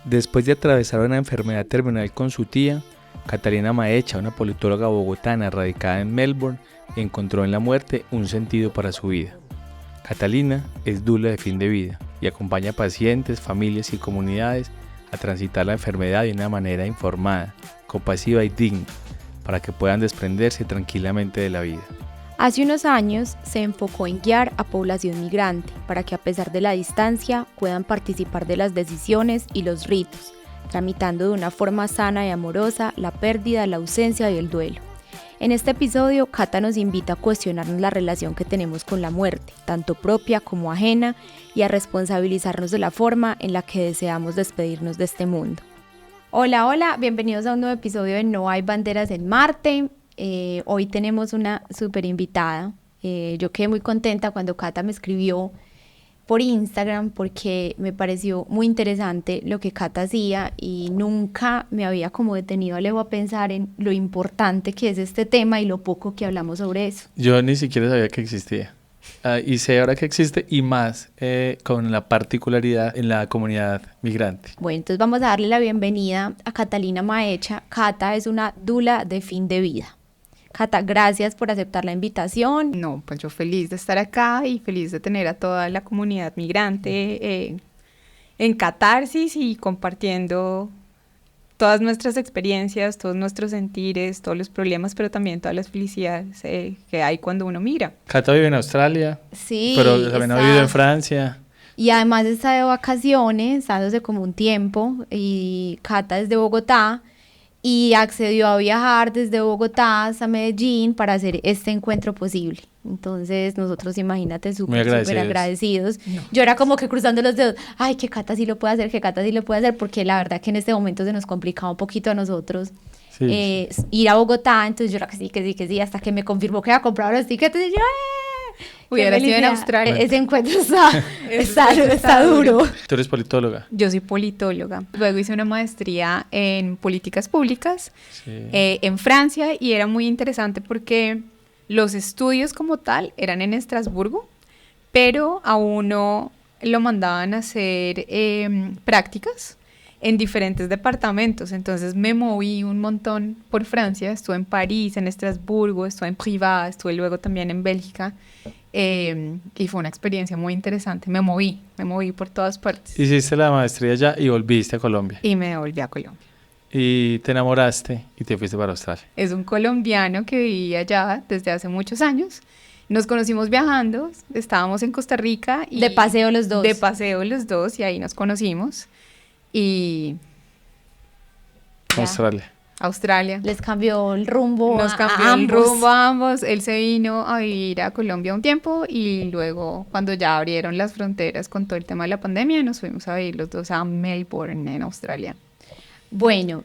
Después de atravesar una enfermedad terminal con su tía, Catalina Maecha, una politóloga bogotana radicada en Melbourne, encontró en la muerte un sentido para su vida. Catalina es doula de fin de vida y acompaña a pacientes, familias y comunidades a transitar la enfermedad de una manera informada, compasiva y digna, para que puedan desprenderse tranquilamente de la vida. Hace unos años se enfocó en guiar a población migrante para que a pesar de la distancia puedan participar de las decisiones y los ritos, tramitando de una forma sana y amorosa la pérdida, la ausencia y el duelo. En este episodio, Cata nos invita a cuestionarnos la relación que tenemos con la muerte, tanto propia como ajena, y a responsabilizarnos de la forma en la que deseamos despedirnos de este mundo. Hola, bienvenidos a un nuevo episodio de No hay banderas en Marte. Hoy tenemos una súper invitada. Yo quedé muy contenta cuando Cata me escribió por Instagram porque me pareció muy interesante lo que Cata hacía y nunca me había como detenido Alejo a pensar en lo importante que es este tema y lo poco que hablamos sobre eso. Yo ni siquiera sabía que existía. Y sé ahora que existe y más con la particularidad en la comunidad migrante. Bueno, entonces vamos a darle la bienvenida a Catalina Maecha. Cata es una doula de fin de vida. Cata, gracias por aceptar la invitación. No, pues yo feliz de estar acá y feliz de tener a toda la comunidad migrante en catarsis y compartiendo todas nuestras experiencias, todos nuestros sentires, todos los problemas, pero también todas las felicidades que hay cuando uno migra. Cata vive en Australia, Sí, pero también ha vivido en Francia. Y además está de vacaciones, hace como un tiempo, y Cata es de Bogotá, y accedió a viajar desde Bogotá hasta Medellín para hacer este encuentro posible. Entonces nosotros, imagínate, súper agradecidos. No. Yo era como que cruzando los dedos, ay, que Cata sí lo puede hacer, porque la verdad que en este momento se nos complicaba un poquito a nosotros ir a Bogotá. Entonces yo era que sí, hasta que me confirmó que había comprado los tickets, y yo, hubiera sido en Australia. Ese encuentro está duro. Tú eres politóloga. Yo soy politóloga. Luego hice una maestría en políticas públicas en Francia y era muy interesante porque los estudios como tal eran en Estrasburgo, pero a uno lo mandaban a hacer prácticas en diferentes departamentos. Entonces me moví un montón por Francia, estuve en París, en Estrasburgo, estuve en Privas, estuve luego también en Bélgica. Y fue una experiencia muy interesante. Me moví por todas partes. Hiciste la maestría allá y volviste a Colombia. Y me volví a Colombia. Y te enamoraste y te fuiste para Australia. Es un colombiano que vivía allá desde hace muchos años. Nos conocimos viajando, estábamos en Costa Rica. De paseo los dos. Y ahí nos conocimos. Y... Australia. Les cambió el rumbo. Nos cambió el rumbo a ambos. Él se vino a vivir a Colombia un tiempo y luego cuando ya abrieron las fronteras con todo el tema de la pandemia nos fuimos a vivir los dos a Melbourne, en Australia. Bueno,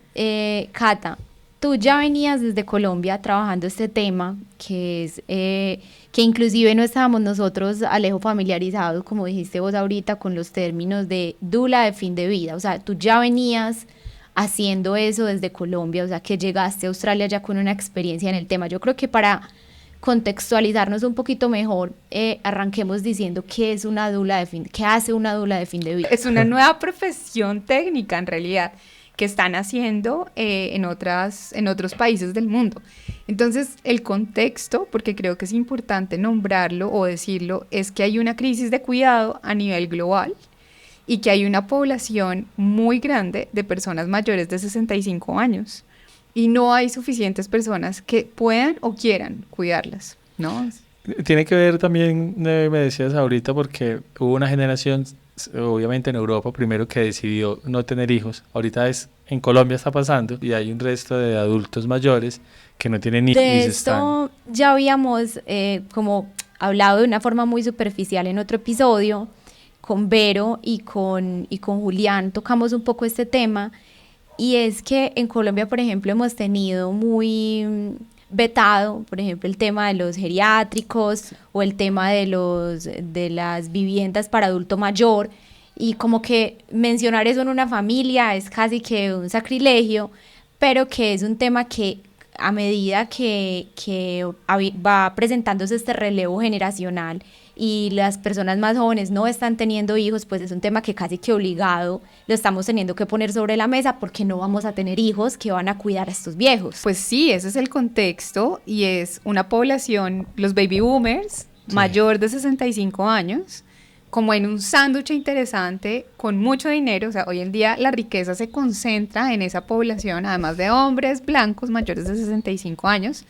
Cata, tú ya venías desde Colombia trabajando este tema que es que inclusive no estábamos nosotros, Alejo, familiarizados, como dijiste vos ahorita, con los términos de doula de fin de vida. O sea, tú ya venías haciendo eso desde Colombia, o sea, que llegaste a Australia ya con una experiencia en el tema. Yo creo que para contextualizarnos un poquito mejor, arranquemos diciendo qué hace una doula de fin de vida. Es una nueva profesión técnica, en realidad, que están haciendo en otros países del mundo. Entonces, el contexto, porque creo que es importante nombrarlo o decirlo, es que hay una crisis de cuidado a nivel global, y que hay una población muy grande de personas mayores de 65 años y no hay suficientes personas que puedan o quieran cuidarlas, ¿no? Tiene que ver también, me decías ahorita, porque hubo una generación, obviamente en Europa primero, que decidió no tener hijos. Ahorita en Colombia está pasando y hay un resto de adultos mayores que no tienen hijos. De esto ya habíamos como hablado de una forma muy superficial en otro episodio. Con Vero y con Julián tocamos un poco este tema, y es que en Colombia, por ejemplo, hemos tenido muy vetado, por ejemplo, el tema de los geriátricos o el tema de las viviendas para adulto mayor, y como que mencionar eso en una familia es casi que un sacrilegio, pero que es un tema que a medida que va presentándose este relevo generacional y las personas más jóvenes no están teniendo hijos, pues es un tema que casi que obligado lo estamos teniendo que poner sobre la mesa porque no vamos a tener hijos que van a cuidar a estos viejos. Pues sí, ese es el contexto y es una población, los baby boomers, mayor de 65 años, como en un sándwich interesante, con mucho dinero. O sea, hoy en día la riqueza se concentra en esa población, además de hombres blancos mayores de 65 años,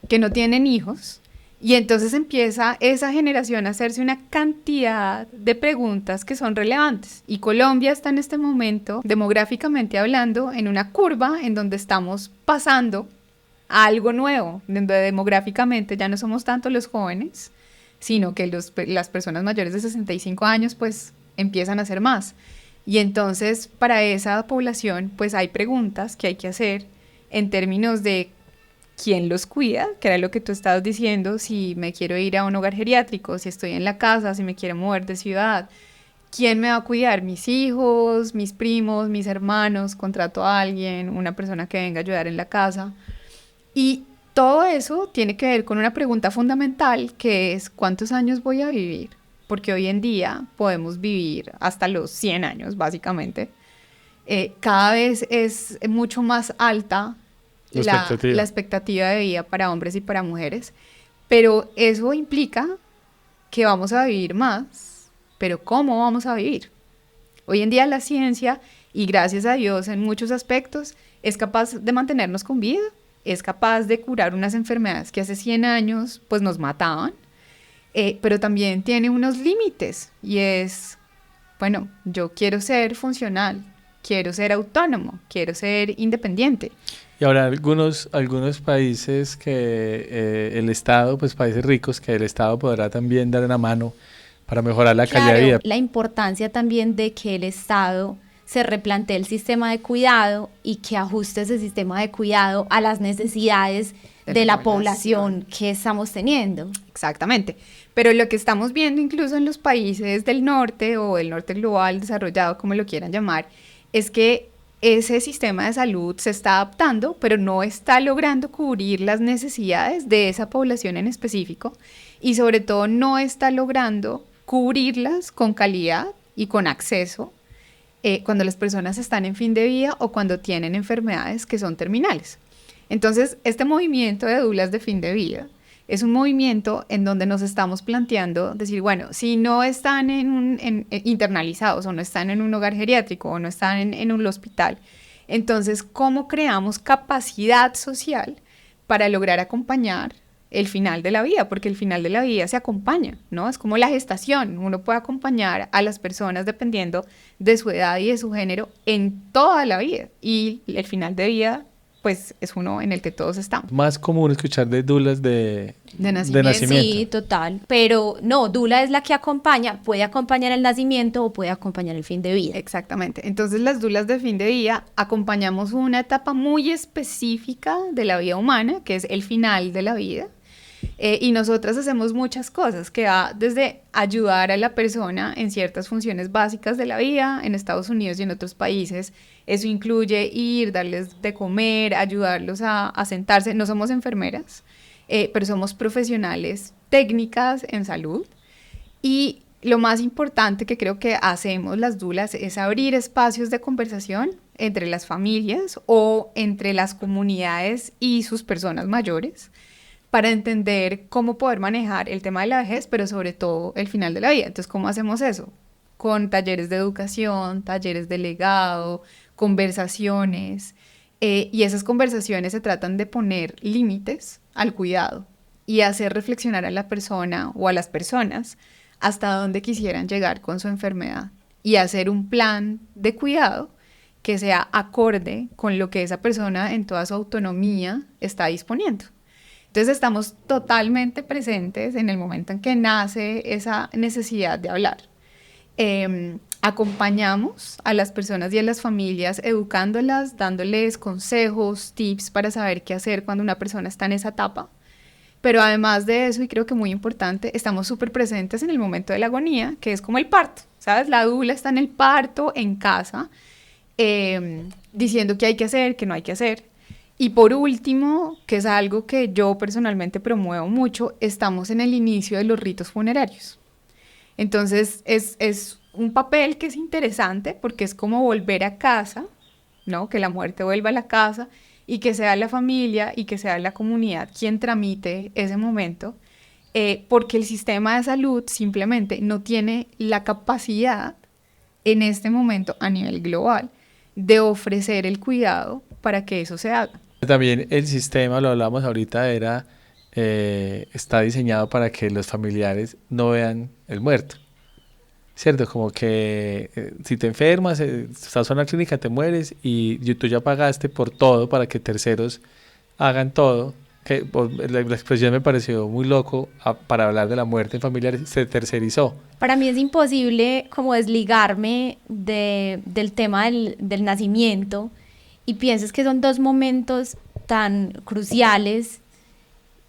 que no tienen hijos. Y entonces empieza esa generación a hacerse una cantidad de preguntas que son relevantes. Y Colombia está en este momento, demográficamente hablando, en una curva en donde estamos pasando a algo nuevo, donde demográficamente ya no somos tanto los jóvenes, sino que las personas mayores de 65 años pues empiezan a ser más. Y entonces para esa población pues hay preguntas que hay que hacer en términos de quién los cuida, que era lo que tú estabas diciendo, si me quiero ir a un hogar geriátrico, si estoy en la casa, si me quiero mover de ciudad, quién me va a cuidar, mis hijos, mis primos, mis hermanos, contrato a alguien, una persona que venga a ayudar en la casa. Y todo eso tiene que ver con una pregunta fundamental que es ¿cuántos años voy a vivir? Porque hoy en día podemos vivir hasta los 100 años, básicamente. Cada vez es mucho más alta la expectativa de vida para hombres y para mujeres, pero eso implica que vamos a vivir más, pero ¿cómo vamos a vivir? Hoy en día la ciencia, y gracias a Dios en muchos aspectos, es capaz de mantenernos con vida, es capaz de curar unas enfermedades que hace 100 años pues nos mataban, pero también tiene unos límites, y es, bueno, yo quiero ser funcional, quiero ser autónomo, quiero ser independiente. Y ahora algunos países que el Estado, pues países ricos, que el Estado podrá también dar una mano para mejorar la calidad de vida. La importancia también de que el Estado se replantee el sistema de cuidado y que ajuste ese sistema de cuidado a las necesidades de la población que estamos teniendo. Exactamente. Pero lo que estamos viendo incluso en los países del norte o el norte global desarrollado, como lo quieran llamar, es que ese sistema de salud se está adaptando, pero no está logrando cubrir las necesidades de esa población en específico y sobre todo no está logrando cubrirlas con calidad y con acceso cuando las personas están en fin de vida o cuando tienen enfermedades que son terminales. Entonces, este movimiento de dulas de fin de vida es un movimiento en donde nos estamos planteando decir, bueno, si no están internalizados o no están en un hogar geriátrico o no están en un hospital, entonces, ¿cómo creamos capacidad social para lograr acompañar el final de la vida? Porque el final de la vida se acompaña, ¿no? Es como la gestación, uno puede acompañar a las personas dependiendo de su edad y de su género en toda la vida, y el final de vida pues es uno en el que todos estamos. Más común escuchar de dulas de nacimiento. Sí, total. Pero no, dula es la que acompaña, puede acompañar el nacimiento o puede acompañar el fin de vida. Exactamente. Entonces las dulas de fin de vida acompañamos una etapa muy específica de la vida humana, que es el final de la vida. Y nosotras hacemos muchas cosas, que va desde ayudar a la persona en ciertas funciones básicas de la vida. En Estados Unidos y en otros países eso incluye ir, darles de comer, ayudarlos a sentarse. No somos enfermeras, pero somos profesionales técnicas en salud. Y lo más importante que creo que hacemos las dulas es abrir espacios de conversación entre las familias o entre las comunidades y sus personas mayores, para entender cómo poder manejar el tema de la vejez, pero sobre todo el final de la vida. Entonces, ¿cómo hacemos eso? Con talleres de educación, talleres de legado, conversaciones, y esas conversaciones se tratan de poner límites al cuidado y hacer reflexionar a la persona o a las personas hasta dónde quisieran llegar con su enfermedad y hacer un plan de cuidado que sea acorde con lo que esa persona en toda su autonomía está disponiendo. Entonces estamos totalmente presentes en el momento en que nace esa necesidad de hablar. Acompañamos a las personas y a las familias educándolas, dándoles consejos, tips para saber qué hacer cuando una persona está en esa etapa. Pero además de eso, y creo que muy importante, estamos súper presentes en el momento de la agonía, que es como el parto, ¿sabes? La dula está en el parto, en casa, diciendo qué hay que hacer, qué no hay que hacer. Y por último, que es algo que yo personalmente promuevo mucho, estamos en el inicio de los ritos funerarios. Entonces es un papel que es interesante porque es como volver a casa, ¿no? Que la muerte vuelva a la casa y que sea la familia y que sea la comunidad quien tramite ese momento, porque el sistema de salud simplemente no tiene la capacidad en este momento a nivel global de ofrecer el cuidado para que eso se haga. También el sistema, lo hablamos ahorita, está diseñado para que los familiares no vean el muerto. ¿Cierto? Como que si te enfermas, estás en una clínica, te mueres y tú ya pagaste por todo para que terceros hagan todo. La expresión me pareció muy loco para hablar de la muerte en familiares, se tercerizó. Para mí es imposible como desligarme del tema del nacimiento y piensas que son dos momentos tan cruciales,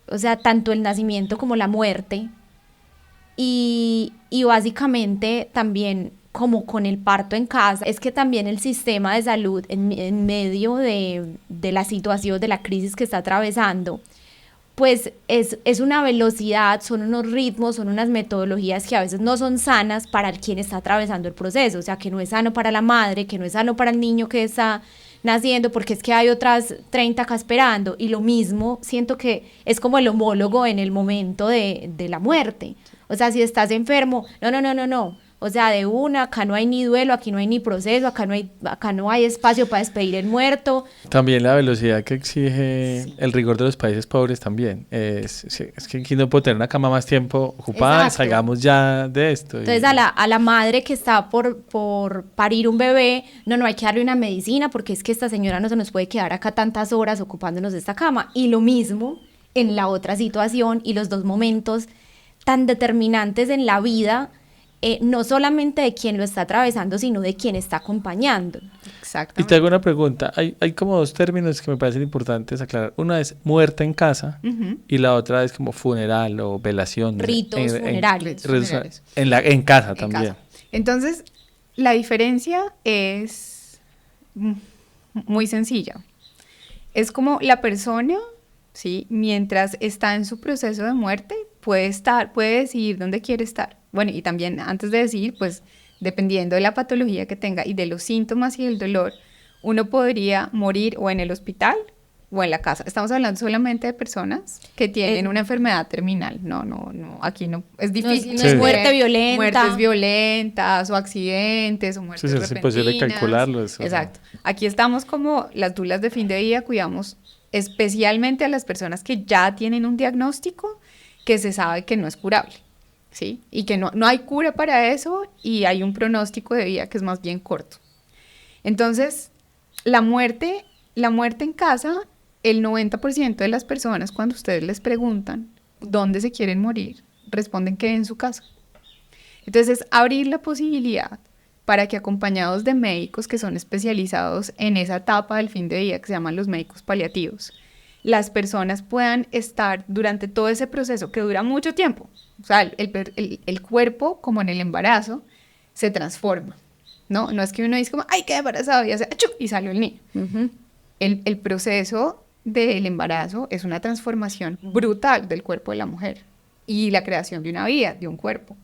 o sea, tanto el nacimiento como la muerte. Y básicamente también como con el parto en casa, es que también el sistema de salud en medio de la situación, de la crisis que está atravesando, pues es una velocidad, son unos ritmos, son unas metodologías que a veces no son sanas para quien está atravesando el proceso, o sea, que no es sano para la madre, que no es sano para el niño que está naciendo, porque es que hay otras 30 acá esperando, y lo mismo siento que es como el homólogo en el momento de la muerte. O sea, si estás enfermo, no. O sea, de una, acá no hay ni duelo, aquí no hay ni proceso, acá no hay espacio para despedir el muerto. También la velocidad que exige el rigor de los países pobres también. Es que aquí no puedo tener una cama más tiempo ocupada, Exacto. Salgamos ya de esto. Entonces a la madre que está por parir un bebé, no hay que darle una medicina porque es que esta señora no se nos puede quedar acá tantas horas ocupándonos de esta cama. Y lo mismo en la otra situación y los dos momentos tan determinantes en la vida, no solamente de quien lo está atravesando, sino de quien está acompañando. Exactamente. Y te hago una pregunta. Hay como dos términos que me parecen importantes aclarar. Una es muerte en casa y la otra es como funeral o velación. Ritos funerarios. En casa también. Casa. Entonces, la diferencia es muy sencilla. Es como la persona, ¿sí? Mientras está en su proceso de muerte, puede decidir dónde quiere estar. Bueno, y también antes de decir, pues, dependiendo de la patología que tenga y de los síntomas y el dolor, uno podría morir o en el hospital o en la casa. Estamos hablando solamente de personas que tienen una enfermedad terminal. No, aquí no, es difícil. No es muerte violenta. Muertes violentas o accidentes o muertes repentinas. Es imposible calcularlo eso. Exacto. Aquí estamos como las dulas de fin de vida, cuidamos especialmente a las personas que ya tienen un diagnóstico que se sabe que no es curable, ¿sí? Y que no hay cura para eso y hay un pronóstico de vida que es más bien corto. Entonces, la muerte en casa, el 90% de las personas cuando ustedes les preguntan dónde se quieren morir, responden que en su casa. Entonces, abrir la posibilidad para que acompañados de médicos que son especializados en esa etapa del fin de vida, que se llaman los médicos paliativos, las personas puedan estar durante todo ese proceso que dura mucho tiempo. O sea, el cuerpo, como en el embarazo, se transforma, ¿no? No es que uno dice como, ¡ay, qué embarazado! Y hace ¡achú! Y salió el niño. Uh-huh. El proceso del embarazo es una transformación brutal del cuerpo de la mujer y la creación de una vida, de un cuerpo.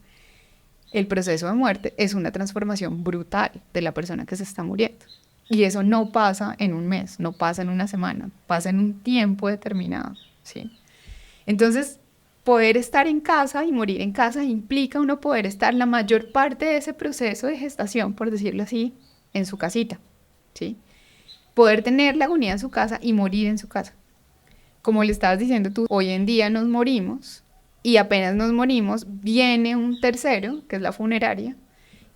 El proceso de muerte es una transformación brutal de la persona que se está muriendo. Y eso no pasa en un mes, no pasa en una semana, pasa en un tiempo determinado, ¿sí? Entonces, poder estar en casa y morir en casa implica uno poder estar la mayor parte de ese proceso de gestación, por decirlo así, en su casita, ¿sí? Poder tener la agonía en su casa y morir en su casa. Como le estabas diciendo tú, hoy en día nos morimos y apenas nos morimos, viene un tercero, que es la funeraria,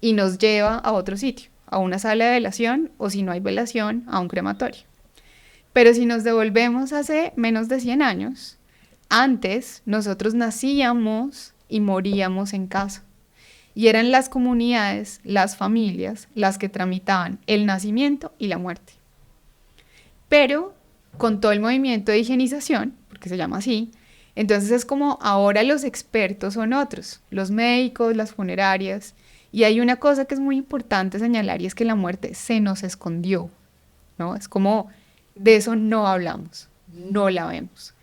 y nos lleva a otro sitio, a una sala de velación, o si no hay velación, a un crematorio. Pero si nos devolvemos hace menos de 100 años, antes nosotros nacíamos y moríamos en casa. Y eran las comunidades, las familias, las que tramitaban el nacimiento y la muerte. Pero con todo el movimiento de higienización, porque se llama así, entonces es como ahora los expertos son otros, los médicos, las funerarias. Y hay una cosa que es muy importante señalar y es que la muerte se nos escondió, ¿no? Es como De eso no hablamos, no la vemos.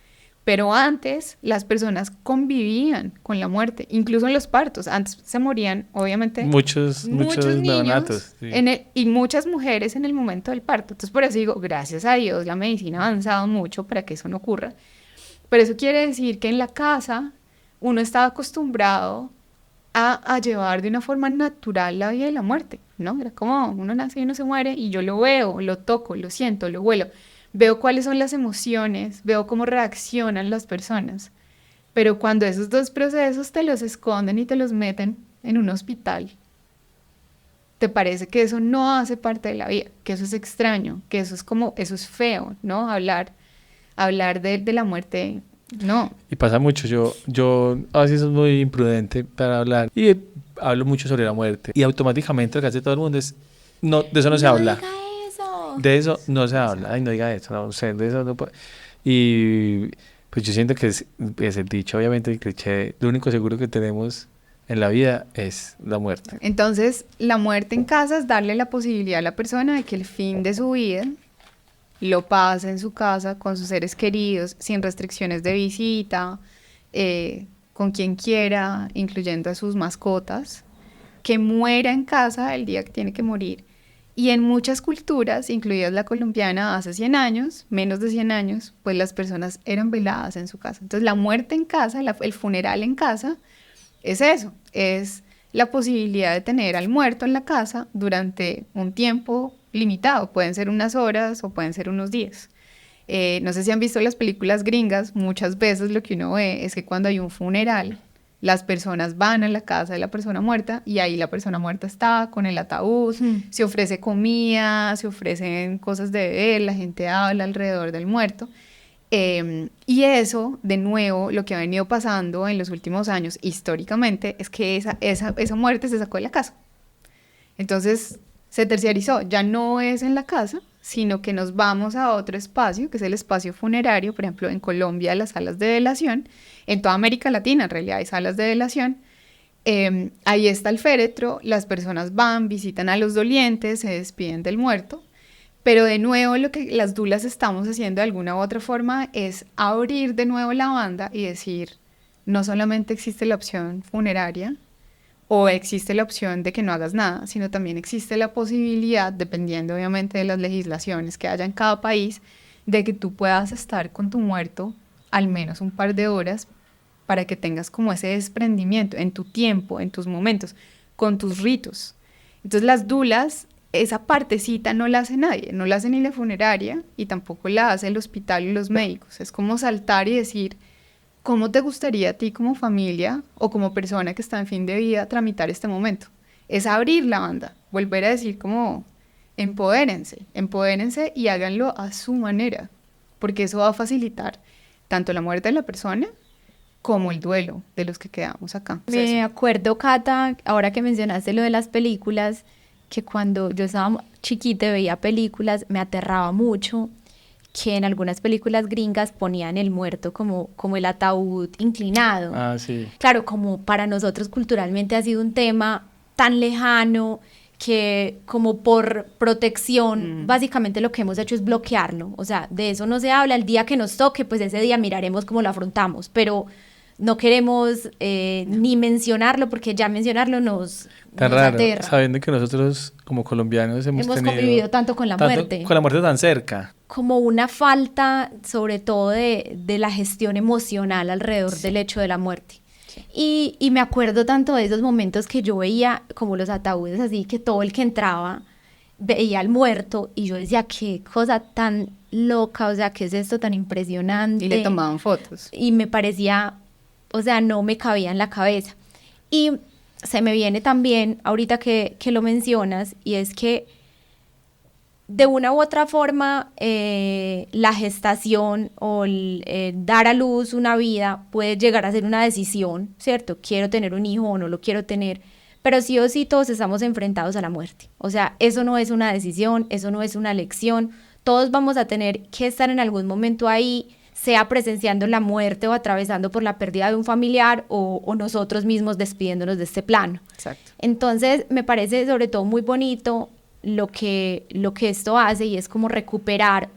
Pero antes las personas convivían con la muerte, incluso en los partos. Antes se morían, obviamente, muchos niños neonatos. Sí. y muchas mujeres en el momento del parto. Entonces, por eso digo, gracias a Dios, la medicina ha avanzado mucho para que eso no ocurra. Pero eso quiere decir que en la casa uno estaba acostumbrado a llevar de una forma natural la vida y la muerte, ¿no? Era como uno nace y uno se muere y yo lo veo, lo toco, lo siento, lo huelo. Veo cuáles son las emociones, veo cómo reaccionan las personas. Pero cuando esos dos procesos te los esconden y te los meten en un hospital, te parece que eso no hace parte de la vida, que eso es extraño, que eso es feo, ¿no? Hablar de la muerte, no. Y pasa mucho, yo a veces soy muy imprudente para hablar y hablo mucho sobre la muerte. Y automáticamente lo que hace todo el mundo es, no, de eso no se habla. De eso no se habla. Ay, no diga eso, no sé, de eso no puedo. Y pues yo siento que es el dicho, obviamente, el cliché, lo único seguro que tenemos en la vida es la muerte. Entonces, la muerte en casa es darle la posibilidad a la persona de que el fin de su vida lo pase en su casa con sus seres queridos, sin restricciones de visita, con quien quiera, incluyendo a sus mascotas, que muera en casa el día que tiene que morir. Y en muchas culturas, incluidas la colombiana, hace 100 años, menos de 100 años, pues las personas eran veladas en su casa. Entonces la muerte en casa, el funeral en casa, es eso, es la posibilidad de tener al muerto en la casa durante un tiempo limitado. Pueden ser unas horas o pueden ser unos días. No sé si han visto las películas gringas, muchas veces lo que uno ve es que cuando hay un funeral, las personas van a la casa de la persona muerta y ahí la persona muerta está con el ataúd, se ofrece comida, se ofrecen cosas de beber, la gente habla alrededor del muerto. Y eso, de nuevo, lo que ha venido pasando en los últimos años históricamente es que esa muerte se sacó de la casa. Entonces se terciarizó, ya no es en la casa, sino que nos vamos a otro espacio, que es el espacio funerario. Por ejemplo, en Colombia, las salas de velación, en toda América Latina en realidad hay salas de velación. Ahí está el féretro, las personas van, visitan a los dolientes, se despiden del muerto, pero de nuevo lo que las dulas estamos haciendo de alguna u otra forma es abrir de nuevo la banda y decir, no solamente existe la opción funeraria, o existe la opción de que no hagas nada, sino también existe la posibilidad, dependiendo obviamente de las legislaciones que haya en cada país, de que tú puedas estar con tu muerto al menos un par de horas para que tengas como ese desprendimiento en tu tiempo, en tus momentos, con tus ritos. Entonces las dulas, esa partecita no la hace nadie, no la hace ni la funeraria y tampoco la hace el hospital y los médicos. Es como saltar y decir, ¿cómo te gustaría a ti como familia o como persona que está en fin de vida tramitar este momento? Es abrir la banda, volver a decir como empodérense y háganlo a su manera, porque eso va a facilitar tanto la muerte de la persona como el duelo de los que quedamos acá. Me acuerdo, Cata, ahora que mencionaste lo de las películas, que cuando yo estaba chiquita y veía películas me aterraba mucho que en algunas películas gringas ponían el muerto como el ataúd inclinado. Ah, sí. Claro, como para nosotros culturalmente ha sido un tema tan lejano que como por protección, básicamente lo que hemos hecho es bloquearlo. O sea, de eso no se habla. El día que nos toque, pues ese día miraremos cómo lo afrontamos, pero no queremos ni mencionarlo porque ya mencionarlo nos raro, aterra. Sabiendo que nosotros como colombianos hemos convivido tanto con la muerte. Con la muerte tan cerca. Como una falta, sobre todo, de la gestión emocional alrededor del hecho de la muerte. Sí. Y me acuerdo tanto de esos momentos que yo veía como los ataúdes así, que todo el que entraba veía al muerto y yo decía, qué cosa tan loca, o sea, qué es esto tan impresionante. Y le tomaban fotos. Y me parecía, o sea, no me cabía en la cabeza. Y se me viene también, ahorita que lo mencionas, y es que de una u otra forma, la gestación o dar a luz una vida puede llegar a ser una decisión, ¿cierto? Quiero tener un hijo o no lo quiero tener, pero sí o sí todos estamos enfrentados a la muerte. O sea, eso no es una decisión, eso no es una elección, todos vamos a tener que estar en algún momento ahí, sea presenciando la muerte o atravesando por la pérdida de un familiar o nosotros mismos despidiéndonos de este plano. Exacto. Entonces, me parece sobre todo muy bonito lo que esto hace y es como recuperar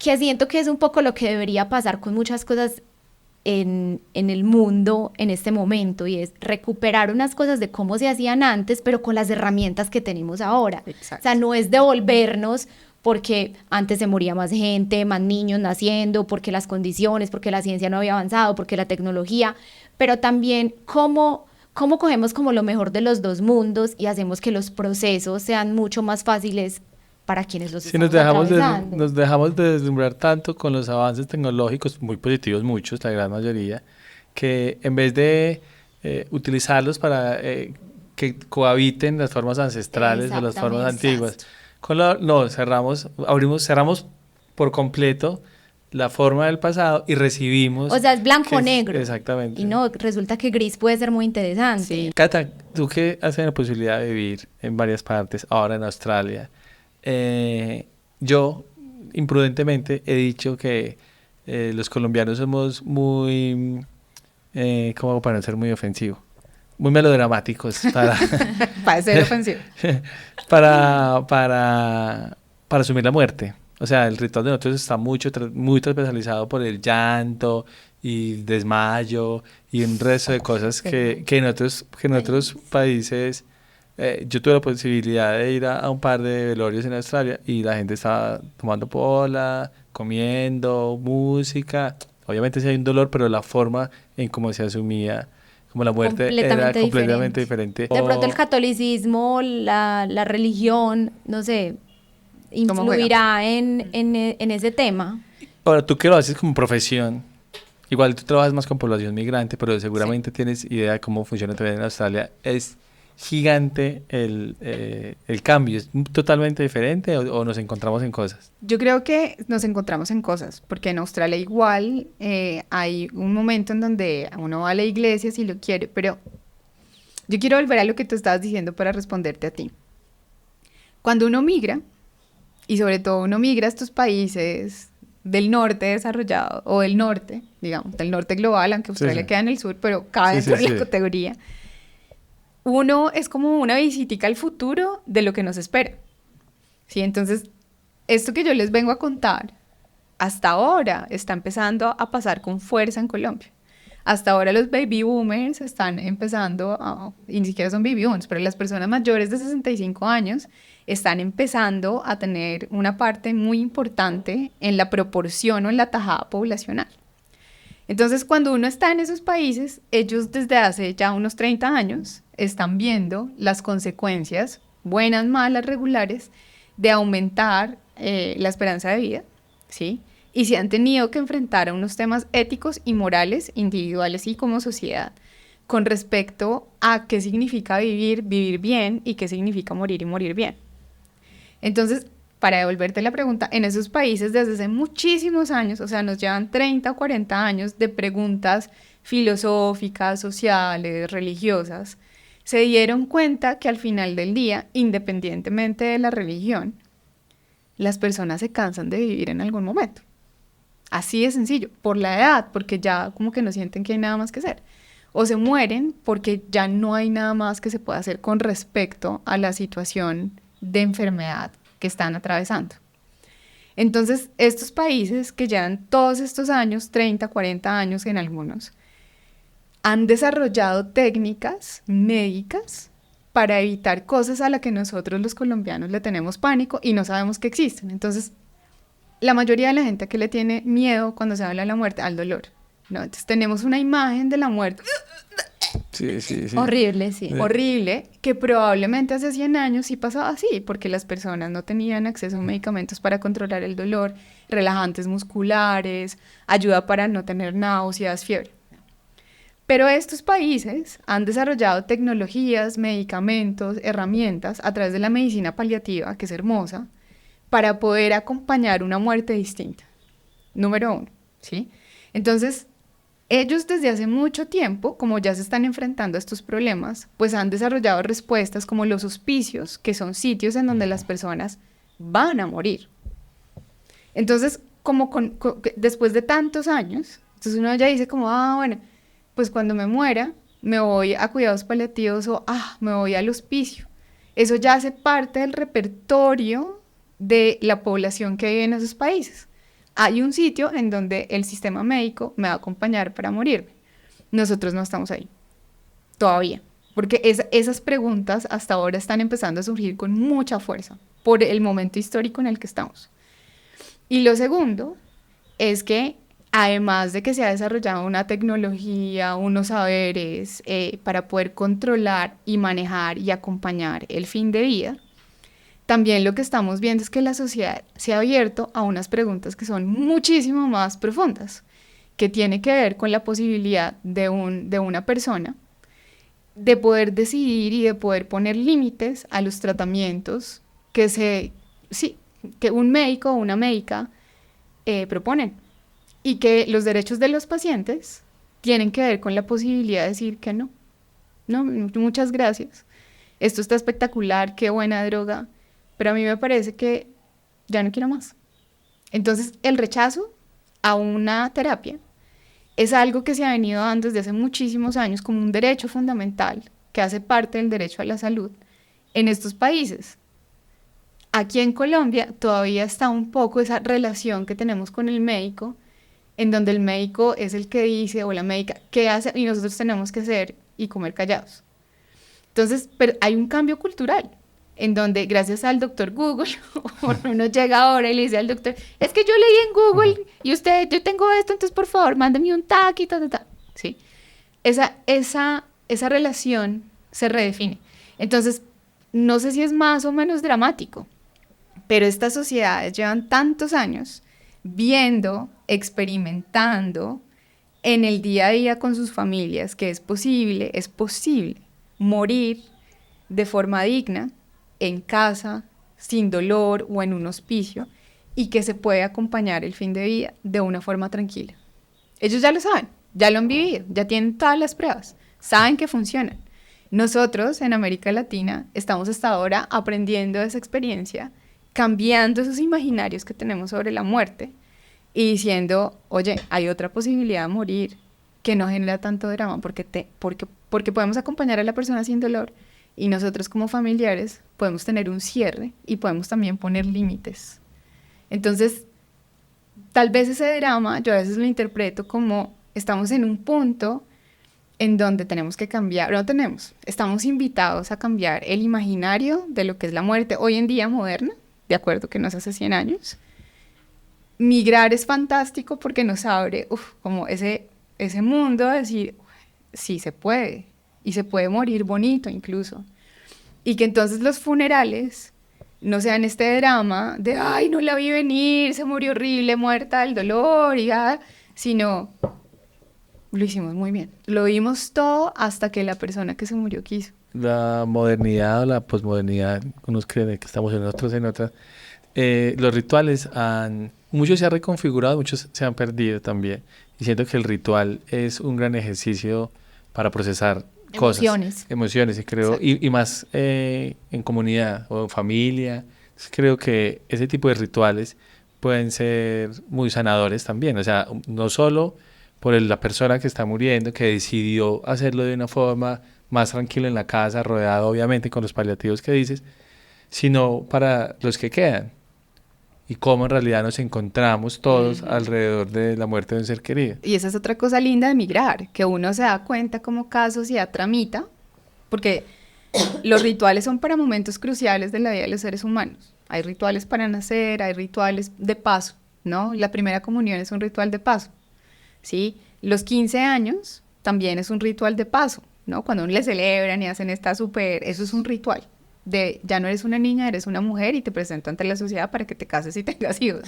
que siento que es un poco lo que debería pasar con muchas cosas en el mundo en este momento, y es recuperar unas cosas de cómo se hacían antes, pero con las herramientas que tenemos ahora. Exacto. O sea, no es devolvernos porque antes se moría más gente, más niños naciendo, porque las condiciones, porque la ciencia no había avanzado, porque la tecnología, pero también cómo cogemos como lo mejor de los dos mundos y hacemos que los procesos sean mucho más fáciles para quienes los estamos atravesando. Nos dejamos de deslumbrar tanto con los avances tecnológicos, muy positivos muchos, la gran mayoría, que en vez de utilizarlos para que cohabiten las formas ancestrales o las formas antiguas, cerramos por completo la forma del pasado y recibimos... O sea, es blanco-negro. Exactamente. Y no, resulta que gris puede ser muy interesante. Sí. Cata, tú que has tenido la posibilidad de vivir en varias partes, ahora en Australia, yo imprudentemente he dicho que los colombianos somos muy, ¿cómo hago para no ser muy ofensivo? Muy melodramáticos para ser ofensivo. para asumir la muerte. O sea, el ritual de nosotros está muy transversalizado por el llanto y desmayo y un resto de cosas que en otros países... yo tuve la posibilidad de ir a un par de velorios en Australia y la gente estaba tomando pola, comiendo, música. Obviamente sí hay un dolor, pero la forma en cómo se asumía como la muerte era completamente diferente. De pronto el catolicismo, la religión, no sé, influirá en ese tema. Ahora, tú que lo haces como profesión, igual tú trabajas más con población migrante, pero seguramente tienes idea de cómo funciona también en Australia. Es gigante el cambio, ¿es totalmente diferente o nos encontramos en cosas? Yo creo que nos encontramos en cosas, porque en Australia igual hay un momento en donde uno va a la iglesia si lo quiere, pero yo quiero volver a lo que tú estabas diciendo para responderte a ti. Cuando uno migra, y sobre todo uno migra a estos países del norte desarrollado, o del norte, digamos, del norte global, aunque Australia queda en el sur, pero cabe dentro de la categoría. Uno es como una visitica al futuro de lo que nos espera, ¿sí? Entonces, esto que yo les vengo a contar, hasta ahora está empezando a pasar con fuerza en Colombia. Hasta ahora los baby boomers están empezando, y ni siquiera son baby boomers, pero las personas mayores de 65 años están empezando a tener una parte muy importante en la proporción o en la tajada poblacional. Entonces, cuando uno está en esos países, ellos desde hace ya unos 30 años están viendo las consecuencias, buenas, malas, regulares, de aumentar la esperanza de vida, ¿sí? Y se han tenido que enfrentar a unos temas éticos y morales, individuales y como sociedad, con respecto a qué significa vivir bien, y qué significa morir y morir bien. Entonces, para devolverte la pregunta, en esos países desde hace muchísimos años, o sea, nos llevan 30 o 40 años de preguntas filosóficas, sociales, religiosas, se dieron cuenta que al final del día, independientemente de la religión, las personas se cansan de vivir en algún momento. Así de sencillo, por la edad, porque ya como que no sienten que hay nada más que hacer. O se mueren porque ya no hay nada más que se pueda hacer con respecto a la situación de enfermedad que están atravesando. Entonces, estos países que llevan todos estos años, 30, 40 años en algunos, han desarrollado técnicas médicas para evitar cosas a las que nosotros los colombianos le tenemos pánico y no sabemos que existen. Entonces, la mayoría de la gente que le tiene miedo cuando se habla de la muerte, al dolor, ¿no? Entonces, tenemos una imagen de la muerte... Sí. Horrible, sí. Horrible, que probablemente hace 100 años sí pasaba así, porque las personas no tenían acceso a medicamentos para controlar el dolor, relajantes musculares, ayuda para no tener náuseas, fiebre. Pero estos países han desarrollado tecnologías, medicamentos, herramientas a través de la medicina paliativa, que es hermosa, para poder acompañar una muerte distinta. Número 1, ¿sí? Entonces, ellos desde hace mucho tiempo, como ya se están enfrentando a estos problemas, pues han desarrollado respuestas como los hospicios, que son sitios en donde las personas van a morir. Entonces, después de tantos años, entonces uno ya dice como, bueno, pues cuando me muera, me voy a cuidados paliativos o me voy al hospicio. Eso ya hace parte del repertorio de la población que vive en esos países. hay un sitio en donde el sistema médico me va a acompañar para morirme. Nosotros no estamos ahí, todavía, porque esas preguntas hasta ahora están empezando a surgir con mucha fuerza por el momento histórico en el que estamos. Y lo segundo es que además de que se ha desarrollado una tecnología, unos saberes para poder controlar y manejar y acompañar el fin de vida, también lo que estamos viendo es que la sociedad se ha abierto a unas preguntas que son muchísimo más profundas, que tiene que ver con la posibilidad de una persona de poder decidir y de poder poner límites a los tratamientos que un médico o una médica proponen. Y que los derechos de los pacientes tienen que ver con la posibilidad de decir que no, muchas gracias, esto está espectacular, qué buena droga, pero a mí me parece que ya no quiero más. Entonces, el rechazo a una terapia es algo que se ha venido dando desde hace muchísimos años como un derecho fundamental que hace parte del derecho a la salud en estos países. Aquí en Colombia todavía está un poco esa relación que tenemos con el médico, en donde el médico es el que dice, o la médica, qué hace, y nosotros tenemos que hacer y comer callados. Entonces, pero hay un cambio cultural, en donde gracias al doctor Google, uno llega ahora y le dice al doctor, es que yo leí en Google, y yo tengo esto, entonces por favor, mándame un TAC y ta. ¿Sí? Esa relación se redefine. Entonces, no sé si es más o menos dramático, pero estas sociedades llevan tantos años viendo, experimentando en el día a día con sus familias que es posible morir de forma digna, en casa, sin dolor o en un hospicio, y que se puede acompañar el fin de vida de una forma tranquila. Ellos ya lo saben, ya lo han vivido, ya tienen todas las pruebas, saben que funcionan. Nosotros en América Latina estamos hasta ahora aprendiendo de esa experiencia, cambiando esos imaginarios que tenemos sobre la muerte y diciendo, oye, hay otra posibilidad de morir que no genera tanto drama porque podemos acompañar a la persona sin dolor y nosotros como familiares podemos tener un cierre y podemos también poner límites. Entonces, tal vez ese drama yo a veces lo interpreto como estamos en un punto en donde tenemos que cambiar, estamos invitados a cambiar el imaginario de lo que es la muerte hoy en día moderna, de acuerdo que no es hace 100 años. Migrar es fantástico porque nos abre como ese mundo de decir, sí se puede, y se puede morir bonito incluso. Y que entonces los funerales no sean este drama de, ay, no la vi venir, se murió horrible, muerta del dolor, sino lo hicimos muy bien. Lo vimos todo hasta que la persona que se murió quiso. La modernidad o la posmodernidad, unos creen que estamos en otros en otras. Los rituales muchos se han reconfigurado, muchos se han perdido también. Y siento que el ritual es un gran ejercicio para procesar emociones, y creo, y más en comunidad o en familia. Creo que ese tipo de rituales pueden ser muy sanadores también. O sea, no solo por la persona que está muriendo, que decidió hacerlo de una forma más tranquila en la casa, rodeado obviamente con los paliativos que dices, sino para los que quedan. Y cómo en realidad nos encontramos todos alrededor de la muerte de un ser querido. Y esa es otra cosa linda de migrar, que uno se da cuenta cómo cada sociedad tramita, porque los rituales son para momentos cruciales de la vida de los seres humanos. Hay rituales para nacer, hay rituales de paso, ¿no? La primera comunión es un ritual de paso, ¿sí? Los 15 años también es un ritual de paso, ¿no? Cuando le celebran y hacen eso es un ritual. Ya no eres una niña, eres una mujer y te presento ante la sociedad para que te cases y tengas hijos.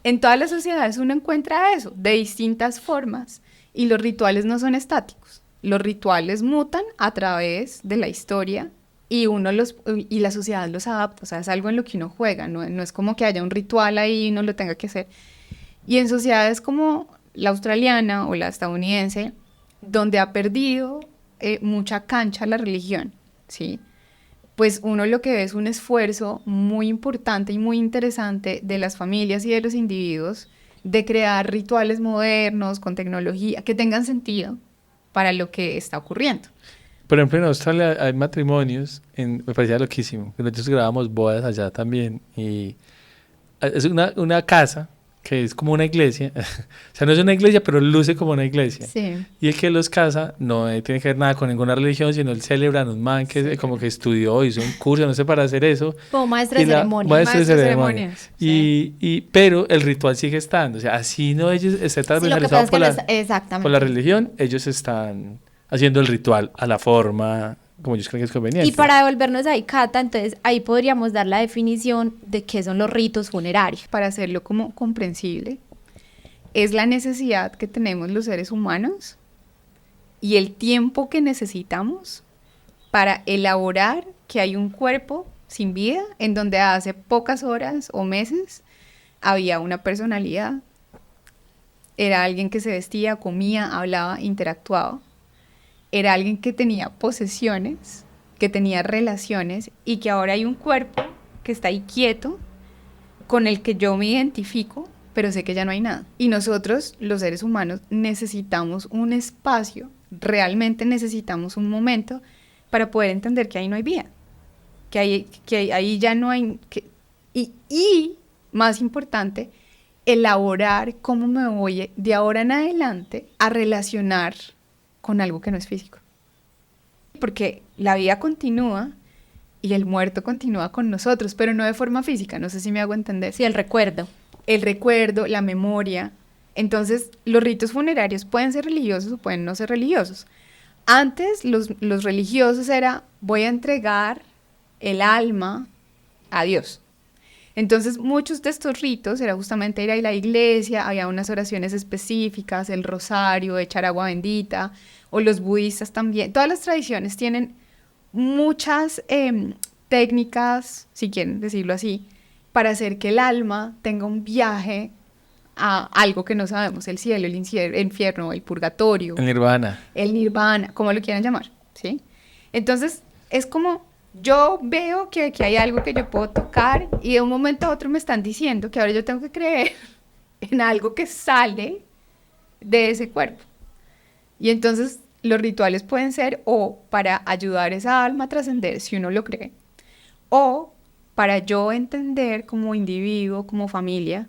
En todas las sociedades uno encuentra eso, de distintas formas, y los rituales no son estáticos. Los rituales mutan a través de la historia y la sociedad los adapta, o sea, es algo en lo que uno juega, no es como que haya un ritual ahí y uno lo tenga que hacer. Y en sociedades como la australiana o la estadounidense, donde ha perdido mucha cancha la religión, ¿sí? Pues uno lo que ve es un esfuerzo muy importante y muy interesante de las familias y de los individuos de crear rituales modernos con tecnología que tengan sentido para lo que está ocurriendo. Por ejemplo, en Australia hay matrimonios, me parecía loquísimo, nosotros grabamos bodas allá también, y es una casa que es como una iglesia, o sea, no es una iglesia, pero luce como una iglesia. Sí. Y el que los casa no tiene que ver nada con ninguna religión, sino él celebra a un man que Sí. como que estudió, hizo un curso, no sé, para hacer eso. Como maestro de ceremonias. Maestro de Maestro de ceremonias. ceremonias, Pero el ritual sigue estando, o sea, así no ellos estén Sí, lo que transversalizados pasa es que por no la, es- exactamente. por la religión, ellos están haciendo el ritual a la forma como ellos creen que es conveniente. Y para devolvernos ahí, Cata, entonces ahí podríamos dar la definición de qué son los ritos funerarios. Para hacerlo como comprensible, es la necesidad que tenemos los seres humanos y el tiempo que necesitamos para elaborar que hay un cuerpo sin vida en donde hace pocas horas o meses había una personalidad, era alguien que se vestía, comía, hablaba, interactuaba, era alguien que tenía posesiones, que tenía relaciones y que ahora hay un cuerpo que está ahí quieto, con el que yo me identifico, pero sé que ya no hay nada. Y nosotros, los seres humanos, necesitamos un espacio, realmente necesitamos un momento para poder entender que ahí no hay vida, ahí ya no hay... y, más importante, elaborar cómo me voy de ahora en adelante a relacionar con algo que no es físico. Porque la vida continúa y el muerto continúa con nosotros, pero no de forma física, no sé si me hago entender. Sí, el recuerdo. El recuerdo, la memoria. Entonces, los ritos funerarios pueden ser religiosos o pueden no ser religiosos. Antes, los religiosos era, voy a entregar el alma a Dios. Entonces, muchos de estos ritos era justamente ir a la iglesia, había unas oraciones específicas, el rosario, echar agua bendita, o los budistas también. Todas las tradiciones tienen muchas técnicas, si quieren decirlo así, para hacer que el alma tenga un viaje a algo que no sabemos, el cielo, el infierno, el purgatorio, El nirvana. el nirvana, como lo quieran llamar, ¿sí? Entonces, es como yo veo que aquí hay algo que yo puedo tocar y de un momento a otro me están diciendo que ahora yo tengo que creer en algo que sale de ese cuerpo. Y entonces los rituales pueden ser o para ayudar a esa alma a trascender, si uno lo cree, o para yo entender como individuo, como familia,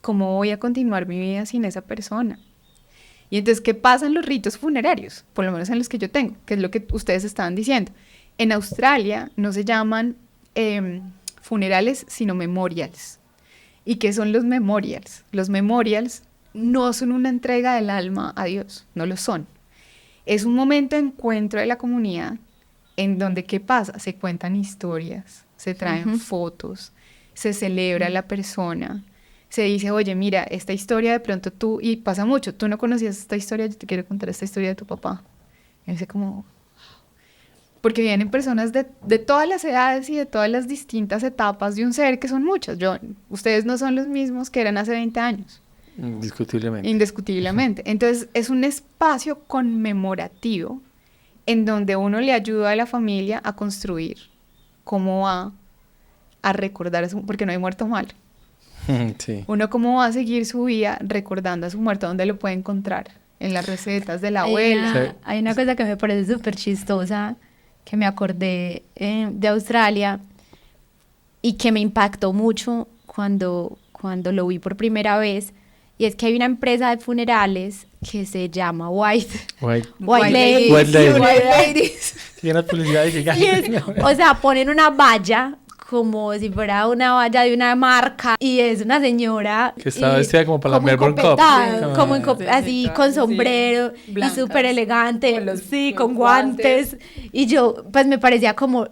cómo voy a continuar mi vida sin esa persona. Y entonces, ¿qué pasa en los ritos funerarios? Por lo menos en los que yo tengo, que es lo que ustedes estaban diciendo. En Australia no se llaman funerales, sino memorials. ¿Y qué son los memorials? Los memorials no son una entrega del alma a Dios, no lo son. Es un momento de encuentro de la comunidad en donde, ¿qué pasa? Se cuentan historias, se traen fotos, se celebra a la persona, se dice, oye, mira, esta historia de pronto tú, y pasa mucho, tú no conocías esta historia, yo te quiero contar esta historia de tu papá. Y dice como... Porque vienen personas de todas las edades y de todas las distintas etapas de un ser, que son muchas. Ustedes no son los mismos que eran hace 20 años. Indiscutiblemente. Indiscutiblemente. Entonces, es un espacio conmemorativo en donde uno le ayuda a la familia a construir cómo va a recordar, porque no hay muerto mal. Sí. Uno cómo va a seguir su vida recordando a su muerto, dónde lo puede encontrar, en las recetas de la abuela. Sí. Hay una cosa que me parece súper chistosa, que me acordé de Australia y que me impactó mucho cuando lo vi por primera vez, y es que hay una empresa de funerales que se llama White Ladies. White Ladies. White Ladies. Tiene una publicidad de Y es, o sea, ponen una valla como si fuera una valla de una marca y es una señora que está vestida como para la Melbourne Cup. encopetada, como Sí, así con sí, sombrero blancas, y súper elegante, con los- sí, con con guantes. guantes. Y yo, pues me parecía como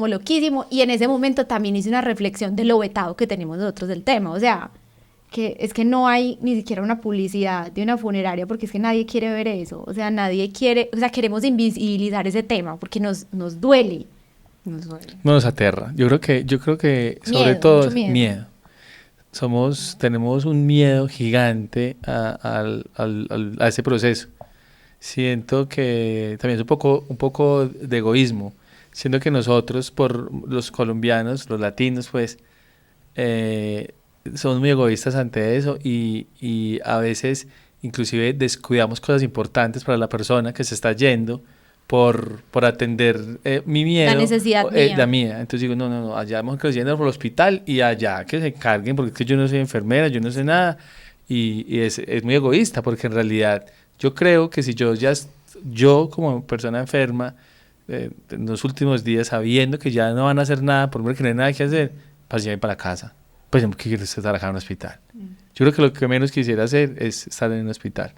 loquísimo, y en ese momento también hice una reflexión de lo vetado que tenemos nosotros del tema, o sea, que es que no hay ni siquiera una publicidad de una funeraria porque es que nadie quiere ver eso, o sea, nadie quiere, o sea, queremos invisibilizar ese tema porque nos duele. Nos duele. No, nos aterra. Yo creo que sobre Miedo, todo mucho miedo. tenemos un miedo gigante a ese proceso. Siento que también es un poco de egoísmo. Siento que nosotros, por los colombianos, los latinos, pues, somos muy egoístas ante eso y a veces inclusive descuidamos cosas importantes para la persona que se está yendo por atender mi miedo. La necesidad mía. La mía. Entonces digo, no, allá mejor que lo lleven por el hospital y allá que se carguen, porque es que yo no soy enfermera, yo no sé nada. Y es muy egoísta, porque en realidad yo creo que si yo como persona enferma, en los últimos días, sabiendo que ya no van a hacer nada, por que no hay nada que hacer, pues lleven para la casa. Pues yo no quiero estar acá en un hospital. Yo creo que lo que menos quisiera hacer es estar en un hospital.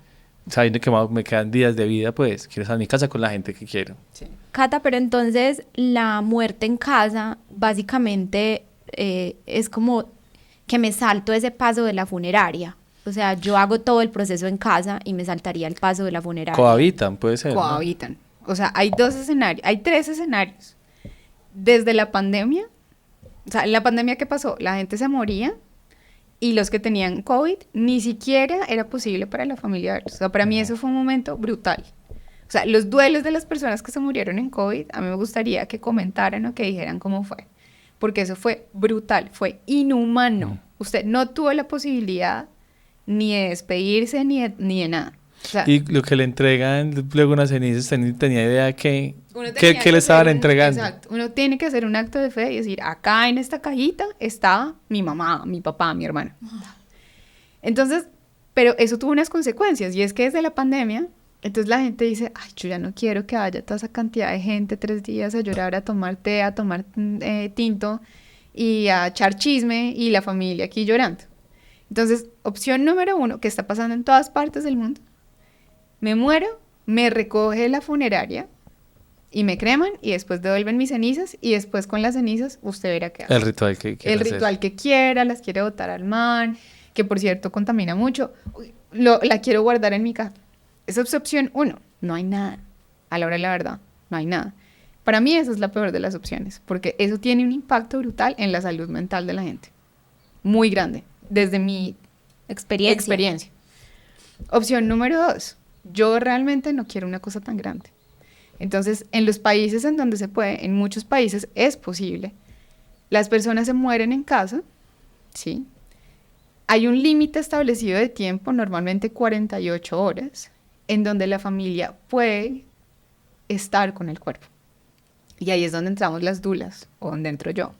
Sabiendo que me quedan días de vida, pues quiero estar en mi casa con la gente que quiero. Sí. Cata, pero entonces la muerte en casa básicamente es como que me salto ese paso de la funeraria. O sea, yo hago todo el proceso en casa y me saltaría el paso de la funeraria. Cohabitan, puede ser. Cohabitan. O sea, hay 2 escenarios, hay 3 escenarios. Desde la pandemia, o sea, en la pandemia, ¿qué pasó? La gente se moría y los que tenían COVID ni siquiera era posible para la familia verlos. O sea, para mí eso fue un momento brutal. O sea, los duelos de las personas que se murieron en COVID, a mí me gustaría que comentaran o que dijeran cómo fue. Porque eso fue brutal, fue inhumano. Usted no tuvo la posibilidad ni de despedirse ni de nada. O sea, y lo que le entregan luego unas cenizas, tenía idea que que le estaban entregando. Exacto, uno tiene que hacer un acto de fe y decir, acá en esta cajita está mi mamá, mi papá, mi hermano. Entonces, pero eso tuvo unas consecuencias, y es que desde la pandemia, entonces la gente dice, ay, yo ya no quiero que haya toda esa cantidad de gente 3 días a llorar, a tomar té, a tomar tinto y a echar chisme y la familia aquí llorando. Entonces, opción número 1, que está pasando en todas partes del mundo, me muero, me recoge la funeraria y me creman y después devuelven mis cenizas y después con las cenizas usted verá qué hace. El ritual que quiera. El ritual que quiera, las quiere botar al mar, que por cierto contamina mucho, la quiero guardar en mi casa. Esa es opción 1, no hay nada. A la hora de la verdad, no hay nada. Para mí esa es la peor de las opciones, porque eso tiene un impacto brutal en la salud mental de la gente. Muy grande, desde mi experiencia. Opción número 2, yo realmente no quiero una cosa tan grande. Entonces, en los países en donde se puede, en muchos países es posible, las personas se mueren en casa, ¿sí? Hay un límite establecido de tiempo, normalmente 48 horas, en donde la familia puede estar con el cuerpo. Y ahí es donde entramos las dulas, o donde entro yo.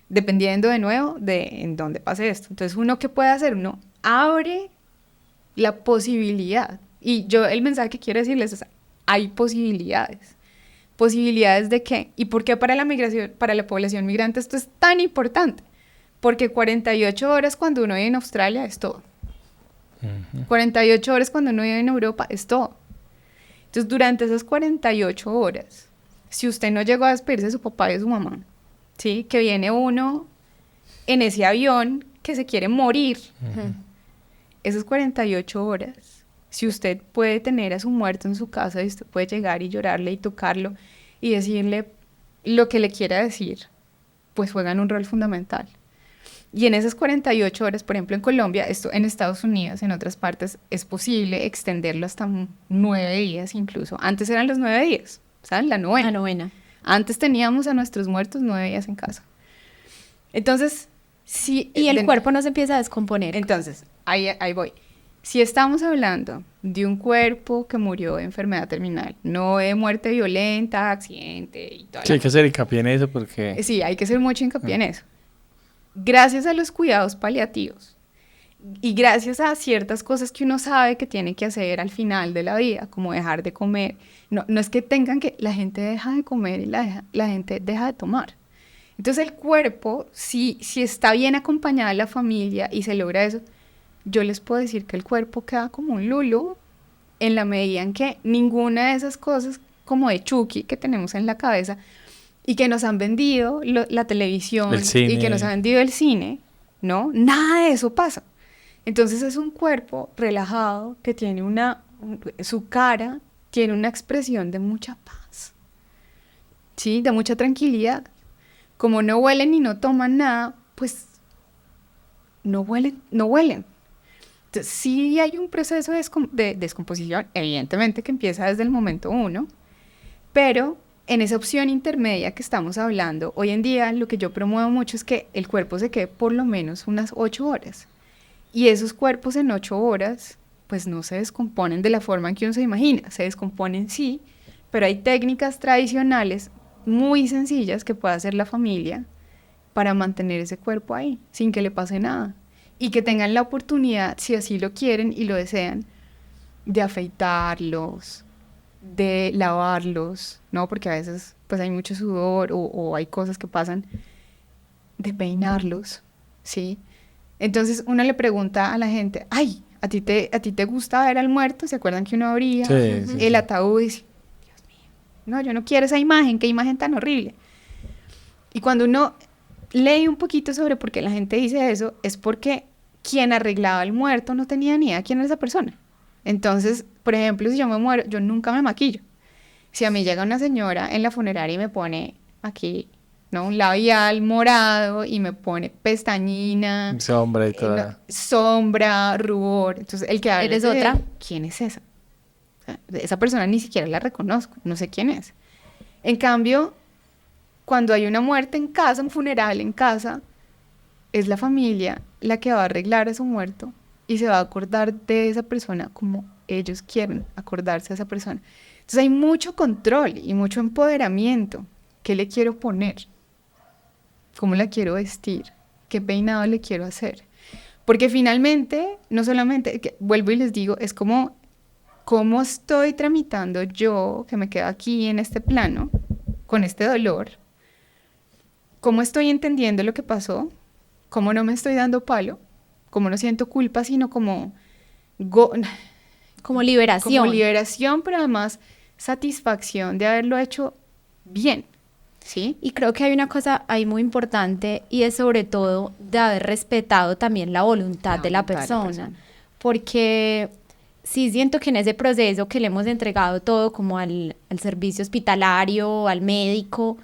Dependiendo de nuevo de en dónde pase esto. Entonces, ¿uno qué puede hacer? Uno abre la posibilidad. Y yo el mensaje que quiero decirles es, hay posibilidades. ¿Posibilidades de qué? ¿Y por qué para la migración, para la población migrante esto es tan importante? Porque 48 horas cuando uno vive en Australia es todo. 48 horas cuando uno vive en Europa es todo. Entonces, durante esas 48 horas, si usted no llegó a despedirse de su papá y de su mamá, ¿sí? Que viene uno en ese avión que se quiere morir, esas 48 horas, si usted puede tener a su muerto en su casa y usted puede llegar y llorarle y tocarlo y decirle lo que le quiera decir, pues juegan un rol fundamental. Y en esas 48 horas, por ejemplo en Colombia, esto en Estados Unidos, en otras partes, es posible extenderlo hasta 9 días incluso. Antes eran los 9 días, ¿saben? La novena. Antes teníamos a nuestros muertos 9 días en casa. Entonces, sí. Y el cuerpo no se empieza a descomponer. Entonces, ahí voy. Si estamos hablando de un cuerpo que murió de enfermedad terminal, no de muerte violenta, accidente y todo. Sí, hay que hacer hincapié en eso porque... Sí, hay que hacer mucho hincapié en eso. Gracias a los cuidados paliativos y gracias a ciertas cosas que uno sabe que tiene que hacer al final de la vida, como dejar de comer. No es que tengan que... La gente deja de comer y la gente deja de tomar. Entonces el cuerpo, si está bien acompañada la familia y se logra eso, yo les puedo decir que el cuerpo queda como un lulo en la medida en que ninguna de esas cosas como de Chucky que tenemos en la cabeza y que nos han vendido la televisión y que nos han vendido el cine, ¿no? Nada de eso pasa. Entonces es un cuerpo relajado que tiene su cara tiene una expresión de mucha paz, ¿sí? De mucha tranquilidad. Como no huelen y no toman nada, pues no huelen. Entonces, sí hay un proceso de descomposición, evidentemente que empieza desde el momento 1, pero en esa opción intermedia que estamos hablando, hoy en día lo que yo promuevo mucho es que el cuerpo se quede por lo menos unas 8 horas. Y esos cuerpos en 8 horas, pues no se descomponen de la forma en que uno se imagina. Se descomponen sí, pero hay técnicas tradicionales muy sencillas que puede hacer la familia para mantener ese cuerpo ahí, sin que le pase nada. Y que tengan la oportunidad, si así lo quieren y lo desean, de afeitarlos, de lavarlos, ¿no? Porque a veces pues hay mucho sudor o hay cosas que pasan, de peinarlos, ¿sí? Entonces uno le pregunta a la gente, ay, ¿a ti te gusta ver al muerto? ¿Se acuerdan que uno abría el ataúd y dice, Dios mío, no, yo no quiero esa imagen, qué imagen tan horrible? Y cuando uno lee un poquito sobre por qué la gente dice eso, es porque quien arreglaba al muerto no tenía ni idea quién era esa persona. Entonces, por ejemplo, si yo me muero, yo nunca me maquillo. Si a mí llega una señora en la funeraria y me pone aquí, ¿no? Un labial morado y me pone pestañina, sombra y todo. Sombra, rubor. Entonces, el que habla ¿Eres otra? ¿Quién es esa? O sea, esa persona ni siquiera la reconozco, no sé quién es. En cambio, cuando hay una muerte en casa, un funeral en casa, es la familia la que va a arreglar a su muerto y se va a acordar de esa persona como ellos quieren acordarse de esa persona. Entonces hay mucho control y mucho empoderamiento. ¿Qué le quiero poner? ¿Cómo la quiero vestir? ¿Qué peinado le quiero hacer? Porque finalmente, no solamente, vuelvo y les digo, es como, ¿cómo estoy tramitando yo, que me quedo aquí en este plano, con este dolor? ¿Cómo estoy entendiendo lo que pasó? ¿Cómo no me estoy dando palo? ¿Cómo no siento culpa, sino como liberación? Como liberación, pero además satisfacción de haberlo hecho bien, ¿sí? Y creo que hay una cosa ahí muy importante y es sobre todo de haber respetado también la voluntad de la persona. Porque sí siento que en ese proceso que le hemos entregado todo como al servicio hospitalario, al médico,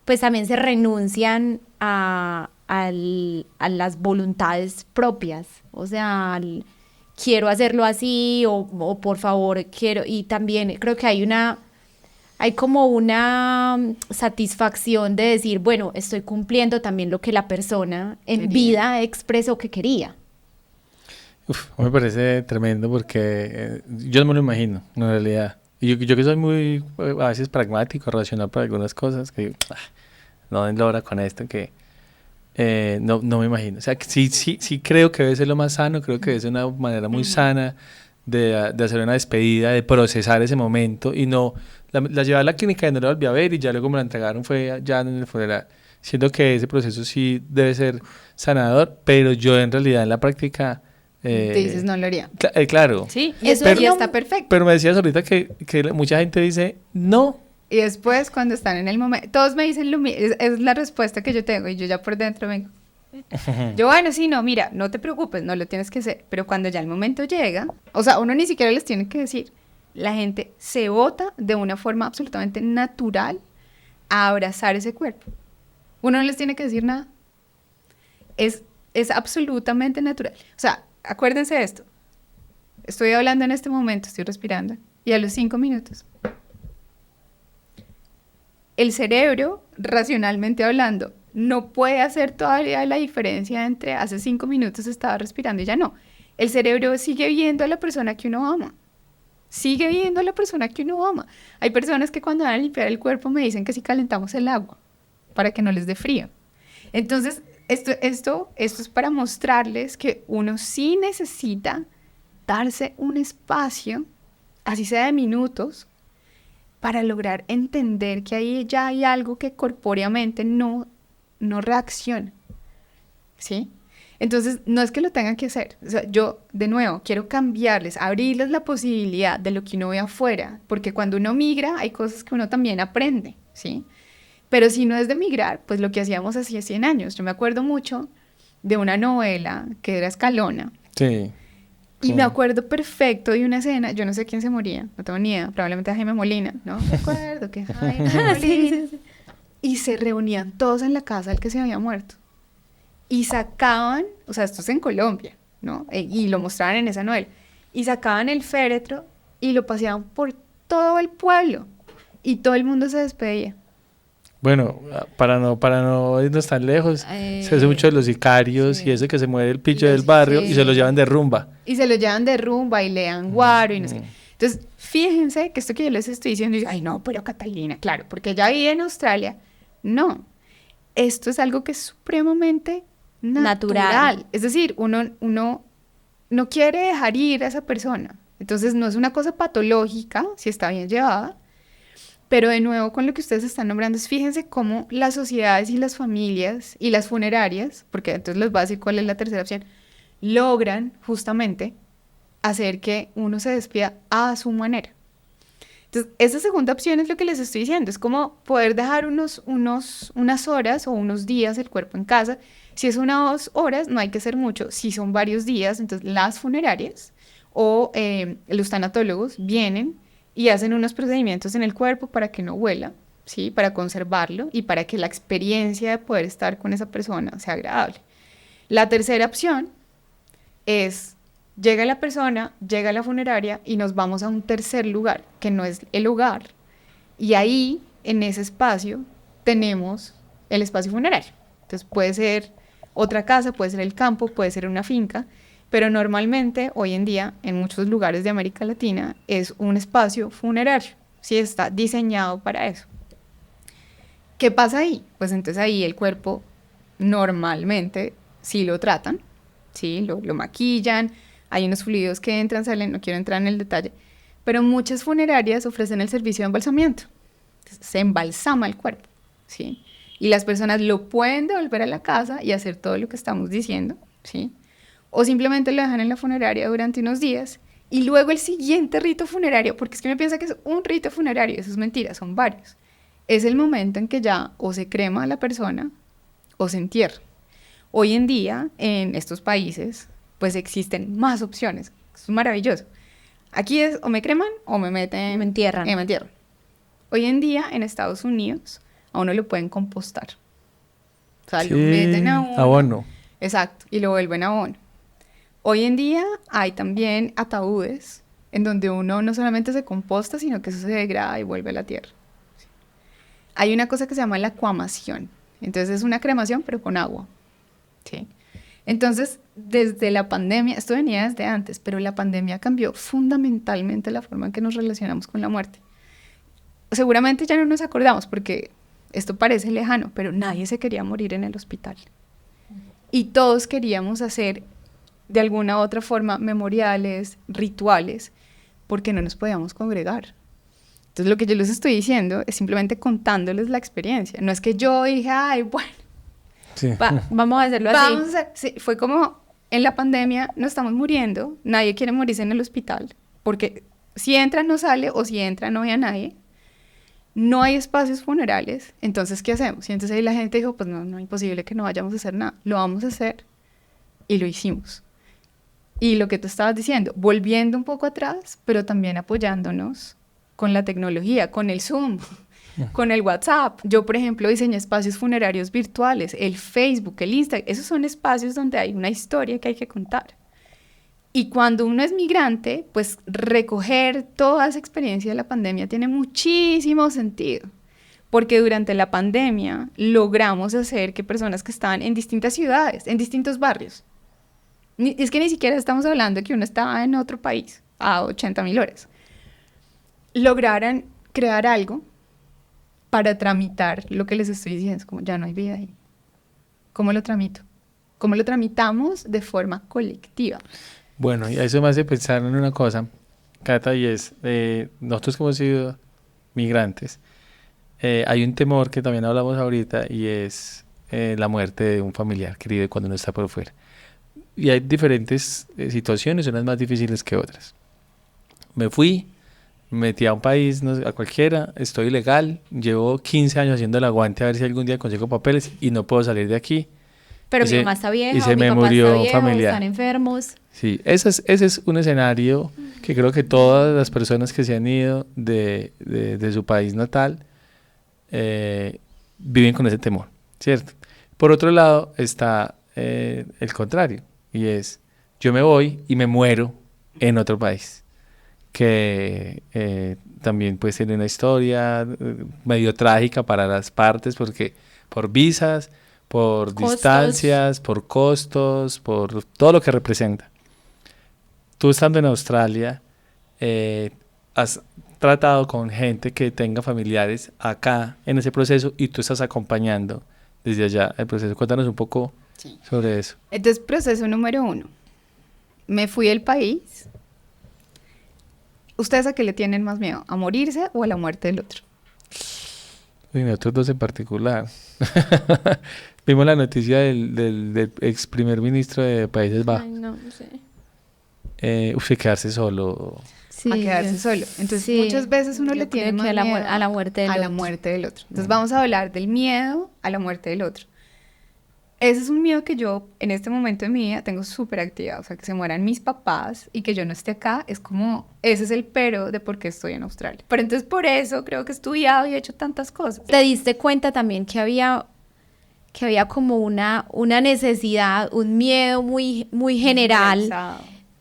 pues también se renuncian a las voluntades propias, o sea, quiero hacerlo así o por favor quiero, y también creo que hay como una satisfacción de decir, bueno, estoy cumpliendo también lo que la persona en vida expresó que quería. Me parece tremendo porque yo no me lo imagino, en realidad. Y yo que soy muy, a veces pragmático, racional para algunas cosas, que digo, no den la hora con esto, que no me imagino. O sea, que sí creo que debe ser lo más sano, creo que debe ser una manera muy sana de hacer una despedida, de procesar ese momento y no, la llevé a la clínica y no la volví a ver y ya luego me la entregaron, fue ya en el funeral. Siento que ese proceso sí debe ser sanador, pero yo en realidad en la práctica... te dices, no lo haría. Claro. Sí, y eso ya está perfecto. Pero me decías ahorita que mucha gente dice, no. Y después, cuando están en el momento, todos me dicen lo mismo, es la respuesta que yo tengo, y yo ya por dentro vengo. Yo, bueno, sí, no, mira, no te preocupes, no lo tienes que hacer, pero cuando ya el momento llega, o sea, uno ni siquiera les tiene que decir, la gente se bota de una forma absolutamente natural a abrazar ese cuerpo. Uno no les tiene que decir nada. Es absolutamente natural. O sea, acuérdense de esto. Estoy hablando en este momento, estoy respirando, y a los 5 minutos... el cerebro, racionalmente hablando, no puede hacer todavía la diferencia entre hace 5 minutos estaba respirando y ya no. El cerebro sigue viendo a la persona que uno ama. Sigue viendo a la persona que uno ama. Hay personas que cuando van a limpiar el cuerpo me dicen que si calentamos el agua para que no les dé frío. Entonces, esto es para mostrarles que uno sí necesita darse un espacio, así sea de minutos, para lograr entender que ahí ya hay algo que corpóreamente no reacciona, ¿sí? Entonces, no es que lo tengan que hacer. O sea, yo, de nuevo, quiero cambiarles, abrirles la posibilidad de lo que uno ve afuera, porque cuando uno migra hay cosas que uno también aprende, ¿sí? Pero si no es de migrar, pues lo que hacíamos hacía 100 años. Yo me acuerdo mucho de una novela que era Escalona. Sí. Y me acuerdo perfecto de una escena, yo no sé quién se moría, no tengo ni idea, probablemente Jaime Molina, ¿no? Recuerdo que Jaime Molina. Sí. Y se reunían todos en la casa del que se había muerto. Y sacaban, o sea, esto es en Colombia, ¿no? Y lo mostraban en esa novela. Y sacaban el féretro y lo paseaban por todo el pueblo. Y todo el mundo se despedía. Bueno, para no irnos tan lejos, se hace mucho de los sicarios, sí. Y eso que se muere el pillo del barrio y se lo llevan de rumba. Y se lo llevan de rumba y le dan guaro y no sé qué. Entonces, fíjense que esto que yo les estoy diciendo, ay no, pero Catalina, claro, porque ella vive en Australia. No, esto es algo que es supremamente natural. Es decir, uno no quiere dejar ir a esa persona. Entonces, no es una cosa patológica, si está bien llevada. Pero de nuevo, con lo que ustedes están nombrando, es fíjense cómo las sociedades y las familias y las funerarias, porque entonces les voy a decir cuál es la tercera opción, logran justamente hacer que uno se despida a su manera. Entonces, esa segunda opción es lo que les estoy diciendo, es como poder dejar unas horas o unos días el cuerpo en casa. Si es 1 o 2 horas, no hay que hacer mucho. Si son varios días, entonces las funerarias o los tanatólogos vienen y hacen unos procedimientos en el cuerpo para que no huela, ¿sí? Para conservarlo y para que la experiencia de poder estar con esa persona sea agradable. La tercera opción es, llega la persona, llega a la funeraria y nos vamos a un tercer lugar, que no es el hogar. Y ahí, en ese espacio, tenemos el espacio funerario. Entonces puede ser otra casa, puede ser el campo, puede ser una finca, pero normalmente hoy en día en muchos lugares de América Latina es un espacio funerario, ¿sí? Está diseñado para eso. ¿Qué pasa ahí? Pues entonces ahí el cuerpo normalmente sí lo tratan, ¿sí? Lo maquillan, hay unos fluidos que entran, salen, no quiero entrar en el detalle, pero muchas funerarias ofrecen el servicio de embalsamiento. Entonces, se embalsama el cuerpo, ¿sí? Y las personas lo pueden devolver a la casa y hacer todo lo que estamos diciendo, ¿sí? O simplemente lo dejan en la funeraria durante unos días y luego el siguiente rito funerario, porque es que uno piensa que es un rito funerario, eso es mentira, son varios. Es el momento en que ya o se crema a la persona o se entierra. Hoy en día, en estos países, pues existen más opciones. Es maravilloso. Aquí es o me creman o me meten... Me entierran. Me entierran. Hoy en día, en Estados Unidos, a uno lo pueden compostar. O sea, lo meten a uno. Abono. Exacto, y lo vuelven abono. Hoy en día hay también ataúdes en donde uno no solamente se composta, sino que eso se degrada y vuelve a la tierra. ¿Sí? Hay una cosa que se llama la acuamación. Entonces es una cremación, pero con agua. ¿Sí? Entonces, desde la pandemia, esto venía desde antes, pero la pandemia cambió fundamentalmente la forma en que nos relacionamos con la muerte. Seguramente ya no nos acordamos porque esto parece lejano, pero nadie se quería morir en el hospital. Y todos queríamos hacer de alguna u otra forma memoriales, rituales, porque no nos podíamos congregar. Entonces lo que yo les estoy diciendo es simplemente contándoles la experiencia. No es que yo dije, ay, bueno, Sí. Vamos a hacerlo así. sí, fue como en la pandemia nos estamos muriendo, nadie quiere morirse en el hospital, porque si entra no sale o si entra no ve a nadie. No hay espacios funerales, entonces ¿qué hacemos? Y entonces ahí la gente dijo, pues no, imposible que no vayamos a hacer nada. Lo vamos a hacer y lo hicimos. Y lo que tú estabas diciendo, volviendo un poco atrás, pero también apoyándonos con la tecnología, con el Zoom, con el WhatsApp. Yo, por ejemplo, diseñé espacios funerarios virtuales, el Facebook, el Instagram. Esos son espacios donde hay una historia que hay que contar. Y cuando uno es migrante, pues recoger toda esa experiencia de la pandemia tiene muchísimo sentido. Porque durante la pandemia logramos hacer que personas que estaban en distintas ciudades, en distintos barrios, es que ni siquiera estamos hablando de que uno estaba en otro país a 80.000 horas, lograran crear algo para tramitar lo que les estoy diciendo. Es como, ya no hay vida ahí. ¿Cómo lo tramito? ¿Cómo lo tramitamos de forma colectiva? Bueno, y eso me hace pensar en una cosa, Cata, y es, nosotros que hemos sido migrantes, hay un temor que también hablamos ahorita y es la muerte de un familiar querido cuando uno está por fuera. Y hay diferentes situaciones, unas más difíciles que otras. Me fui, me metí a un país, no sé, a cualquiera, estoy ilegal, llevo 15 años haciendo el aguante a ver si algún día consigo papeles y no puedo salir de aquí. Pero mi mamá está vieja, y se mi me papá murió está viejo, familiar. están enfermos. Sí, ese es un escenario que creo que todas las personas que se han ido de su país natal viven con ese temor, ¿cierto? Por otro lado está el contrario, y es, yo me voy y me muero en otro país, que también puede ser una historia medio trágica para las partes, porque por visas, por distancias, por costos, por todo lo que representa. Tú estando en Australia, has tratado con gente que tenga familiares acá en ese proceso y tú estás acompañando desde allá el proceso. Cuéntanos un poco sobre eso. Entonces, proceso número 1. Me fui del país. ¿Ustedes a qué le tienen más miedo? ¿A morirse o a la muerte del otro? Uy, nosotros dos en particular. Vimos la noticia del ex primer ministro de Países Bajos. Ay, no sé. Quedarse solo. Sí, a quedarse solo. Entonces, muchas veces uno le tiene más miedo a la muerte del otro. A la muerte del otro. Entonces, vamos a hablar del miedo a la muerte del otro. Ese es un miedo que yo, en este momento de mi vida, tengo súper activado. O sea, que se mueran mis papás y que yo no esté acá, es como, ese es el pero de por qué estoy en Australia. Pero entonces, por eso creo que he estudiado y he hecho tantas cosas. ¿Te diste cuenta también que había como una necesidad, un miedo muy, muy general,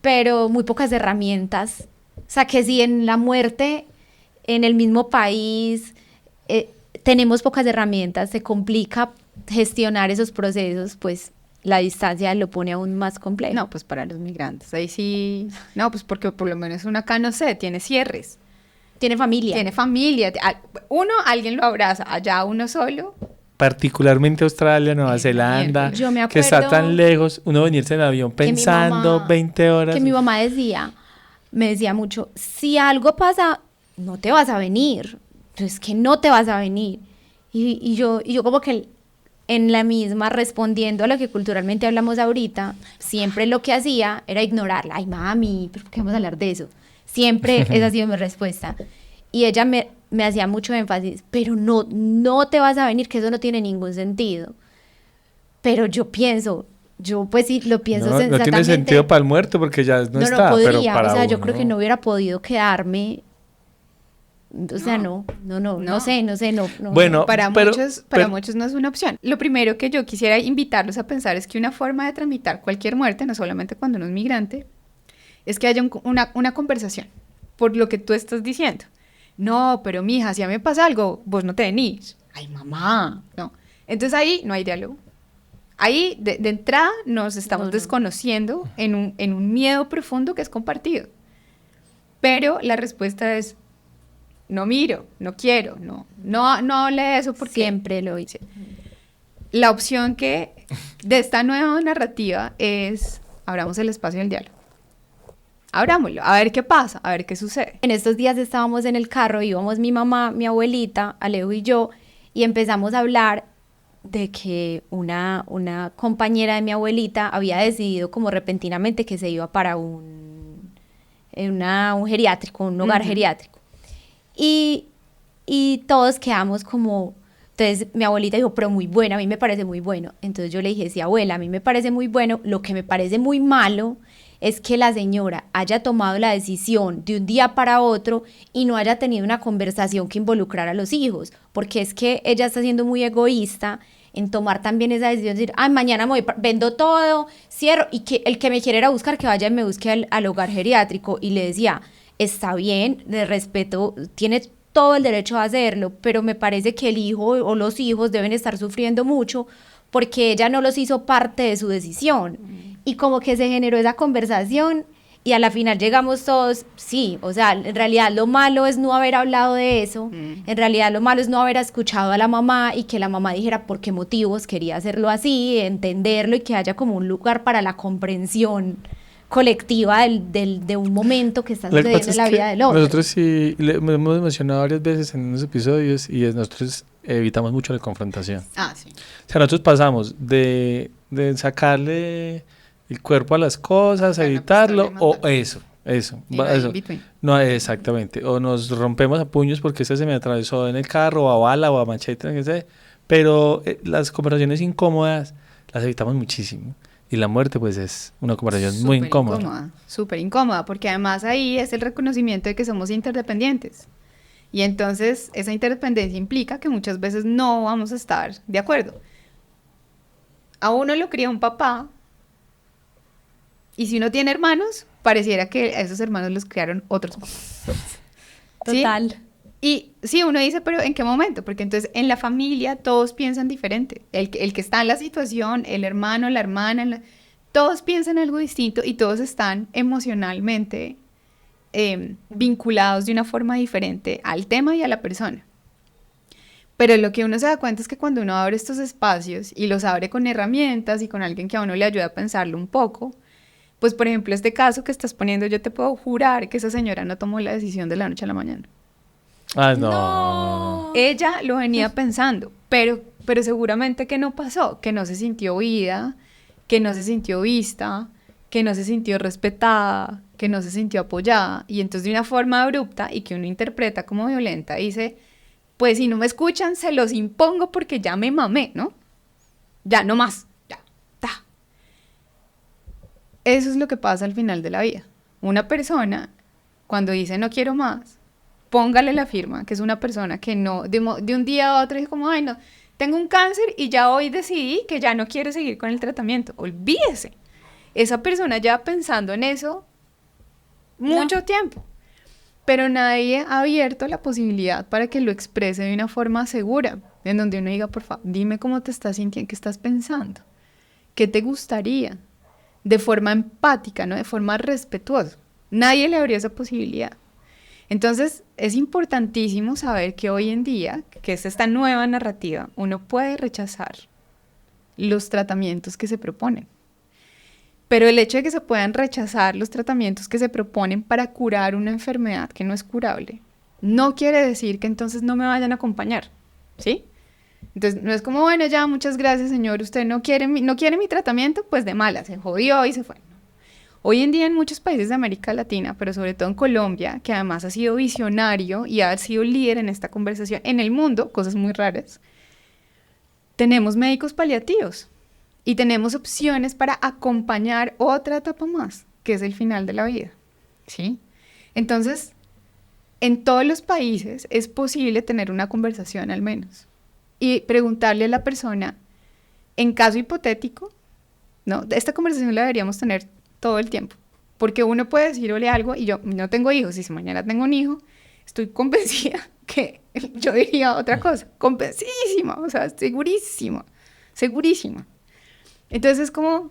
pero muy pocas herramientas? O sea, que si en la muerte, en el mismo país, tenemos pocas herramientas, se complica gestionar esos procesos, pues la distancia lo pone aún más complejo. No, pues para los migrantes, ahí sí, no, pues porque por lo menos uno acá, no sé, tiene cierres. Tiene familia. Alguien lo abraza, allá uno solo. Particularmente Australia, Nueva Zelanda, yo me acuerdo que está tan lejos, uno venirse en avión pensando 20 horas. Que mi mamá me decía mucho, si algo pasa, no te vas a venir, entonces que no te vas a venir. Y yo como que en la misma, respondiendo a lo que culturalmente hablamos ahorita, siempre lo que hacía era ignorarla. Ay, mami, ¿pero por qué vamos a hablar de eso? Siempre esa ha sido mi respuesta. Y ella me hacía mucho énfasis, pero no te vas a venir, que eso no tiene ningún sentido. Pero yo pues sí, lo pienso sensatamente. No tiene sentido para el muerto porque ya no está, podría, pero para o sea, yo uno, creo que no hubiera podido quedarme. O sea, no sé. Bueno, para muchos no es una opción. Lo primero que yo quisiera invitarlos a pensar es que una forma de tramitar cualquier muerte, no solamente cuando uno es migrante, es que haya una conversación por lo que tú estás diciendo. No, pero mija, si a mí me pasa algo, vos no te venís. Ay, mamá, no. Entonces ahí no hay diálogo. Ahí, de entrada, nos estamos desconociendo en un miedo profundo que es compartido. Pero la respuesta es, no miro, no quiero, no hable de eso porque... Siempre lo hice. La opción de esta nueva narrativa es, abramos el espacio del diálogo. Abrámoslo, a ver qué pasa, a ver qué sucede. En estos días estábamos en el carro, íbamos mi mamá, mi abuelita, Alejo y yo, y empezamos a hablar de que una compañera de mi abuelita había decidido como repentinamente que se iba para un geriátrico, un hogar geriátrico. Y todos quedamos como... Entonces mi abuelita dijo, pero muy bueno, a mí me parece muy bueno. Entonces yo le dije, sí, abuela, a mí me parece muy bueno. Lo que me parece muy malo es que la señora haya tomado la decisión de un día para otro y no haya tenido una conversación que involucrara a los hijos, porque es que ella está siendo muy egoísta en tomar también esa decisión de decir, ay, mañana me voy, vendo todo, cierro, y que el que me quiera ir a buscar, que vaya y me busque al hogar geriátrico. Y le decía, está bien, le respeto, tiene todo el derecho a hacerlo, pero me parece que el hijo o los hijos deben estar sufriendo mucho porque ella no los hizo parte de su decisión. Y como que se generó esa conversación y a la final llegamos todos, sí, o sea, en realidad lo malo es no haber hablado de eso, en realidad lo malo es no haber escuchado a la mamá y que la mamá dijera por qué motivos quería hacerlo así, entenderlo y que haya como un lugar para la comprensión colectiva de un momento que está sucediendo en la vida del otro. Nosotros sí hemos mencionado varias veces en unos episodios y nosotros evitamos mucho la confrontación. Sí. O sea, nosotros pasamos de sacarle el cuerpo a las cosas, a evitarlo, o eso. No, exactamente. O nos rompemos a puños porque se me atravesó en el carro, o a bala, o a machete, no sé. Pero las conversaciones incómodas las evitamos muchísimo. Y la muerte, pues, es una conversación muy incómoda. Súper incómoda, porque además ahí es el reconocimiento de que somos interdependientes. Y entonces esa interdependencia implica que muchas veces no vamos a estar de acuerdo. A uno lo cría un papá, y si uno tiene hermanos, pareciera que a esos hermanos los criaron otros papás. Total. ¿Sí? Y sí, uno dice, pero ¿en qué momento? Porque entonces en la familia todos piensan diferente. El que está en la situación, el hermano, la hermana, todos piensan algo distinto y todos están emocionalmente vinculados de una forma diferente al tema y a la persona. Pero lo que uno se da cuenta es que cuando uno abre estos espacios y los abre con herramientas y con alguien que a uno le ayuda a pensarlo un poco, pues por ejemplo este caso que estás poniendo, yo te puedo jurar que esa señora no tomó la decisión de la noche a la mañana. Ah, no. Ella lo venía pensando, pero seguramente que no pasó, que no se sintió oída, que no se sintió vista, que no se sintió respetada, que no se sintió apoyada, y entonces de una forma abrupta y que uno interpreta como violenta, dice, pues si no me escuchan, se los impongo porque ya me mamé, ¿no? Ya, no más, ya, ta. Eso es lo que pasa al final de la vida. Una persona, cuando dice no quiero más, póngale la firma, que es una persona que no, de un día a otro dice como, ay no, tengo un cáncer y ya hoy decidí que ya no quiero seguir con el tratamiento. Olvídese. Esa persona ya pensando en eso mucho tiempo. Pero nadie ha abierto la posibilidad para que lo exprese de una forma segura, en donde uno diga, por favor, dime cómo te estás sintiendo, qué estás pensando, qué te gustaría, de forma empática, ¿no? De forma respetuosa. Nadie le abrió esa posibilidad. Entonces, es importantísimo saber que hoy en día, que es esta nueva narrativa, uno puede rechazar los tratamientos que se proponen. Pero el hecho de que se puedan rechazar los tratamientos que se proponen para curar una enfermedad que no es curable, no quiere decir que entonces no me vayan a acompañar, ¿sí? Entonces, no es como, bueno, ya, muchas gracias, señor, usted no quiere mi tratamiento, pues de mala, se jodió y se fue. Hoy en día en muchos países de América Latina, pero sobre todo en Colombia, que además ha sido visionario y ha sido líder en esta conversación, en el mundo, cosas muy raras, tenemos médicos paliativos y tenemos opciones para acompañar otra etapa más, que es el final de la vida, ¿sí? Entonces, en todos los países es posible tener una conversación al menos y preguntarle a la persona, en caso hipotético, ¿no? Esta conversación la deberíamos tener todo el tiempo, porque uno puede decirle algo y yo no tengo hijos, y si mañana tengo un hijo, estoy convencida que yo diría otra cosa, convencidísima, o sea, segurísima. Entonces es como,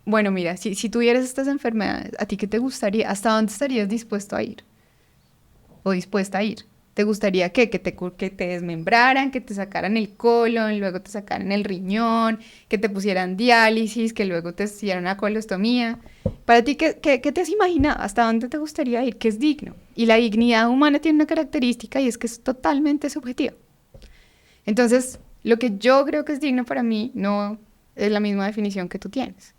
bueno, mira, si tuvieras estas enfermedades, ¿a ti qué te gustaría? ¿Hasta dónde estarías dispuesto a ir? ¿O dispuesta a ir? ¿Te gustaría que te desmembraran, que te sacaran el colon, luego te sacaran el riñón, que te pusieran diálisis, que luego te hicieran una colostomía? Para ti, ¿qué te has imaginado? ¿Hasta dónde te gustaría ir? ¿Qué es digno? Y la dignidad humana tiene una característica y es que es totalmente subjetiva. Entonces, lo que yo creo que es digno para mí no es la misma definición que tú tienes.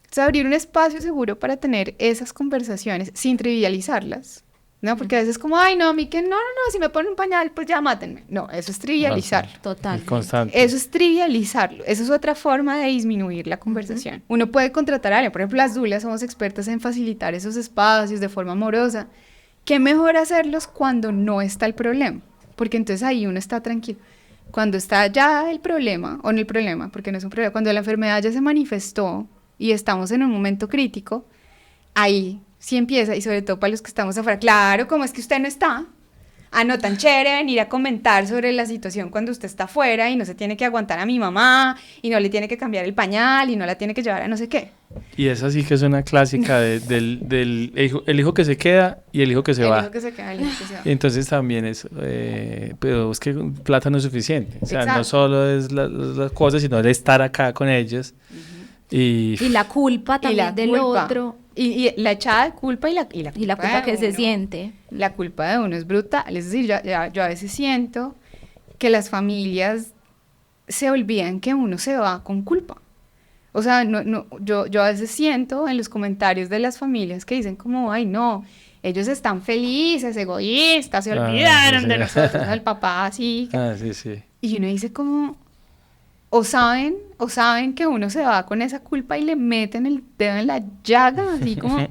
Es abrir un espacio seguro para tener esas conversaciones sin trivializarlas, ¿no? Porque a veces es como, ay, no, a mí que no, si me ponen un pañal, pues ya mátenme. No, eso es trivializarlo. Total. Eso es trivializarlo. Eso es otra forma de disminuir la conversación. Uno puede contratar a alguien. Por ejemplo, las doulas somos expertas en facilitar esos espacios de forma amorosa. ¿Qué mejor hacerlos cuando no está el problema? Porque entonces ahí uno está tranquilo. Cuando está ya el problema, o no el problema, porque no es un problema, cuando la enfermedad ya se manifestó y estamos en un momento crítico, ahí sí empieza, y sobre todo para los que estamos afuera, claro, como es que usted no está, no tan chévere venir a comentar sobre la situación cuando usted está afuera y no se tiene que aguantar a mi mamá, y no le tiene que cambiar el pañal, y no la tiene que llevar a no sé qué. Y esa sí que es una clásica del hijo que se queda y el hijo que se va. El hijo que se queda, el hijo que se va. Entonces también es, pero es que plata no es suficiente. O sea, Exacto. no solo es las cosas, sino el estar acá con ellos. Y la culpa también del otro. Y la echada de culpa y la culpa que se siente. La culpa de uno es brutal. Es decir, yo a veces siento que las familias se olvidan que uno se va con culpa. O sea, yo a veces siento en los comentarios de las familias que dicen como, ay, no, ellos están felices, egoístas, se olvidaron de nosotros, el papá así. Sí. Y uno dice como, o saben que uno se va con esa culpa y le meten el dedo en la llaga, así como,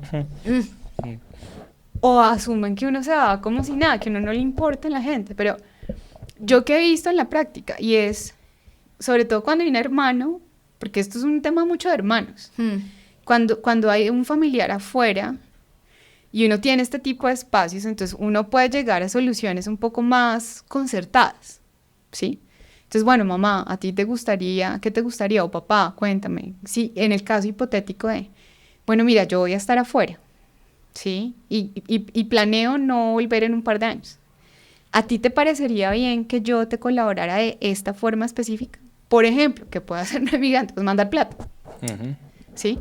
o asumen que uno se va como si nada, que a uno no le importa a la gente. Pero yo que he visto en la práctica, y es, sobre todo cuando hay un hermano, porque esto es un tema mucho de hermanos, cuando hay un familiar afuera y uno tiene este tipo de espacios, entonces uno puede llegar a soluciones un poco más concertadas, ¿sí? Entonces, bueno, mamá, ¿a ti te gustaría, qué te gustaría? O papá, cuéntame. Sí, en el caso hipotético de, bueno, mira, yo voy a estar afuera, ¿sí? Y planeo no volver en un par de años. ¿A ti te parecería bien que yo te colaborara de esta forma específica? Por ejemplo, ¿qué puede hacer una migrante? Pues mandar plata, ¿sí?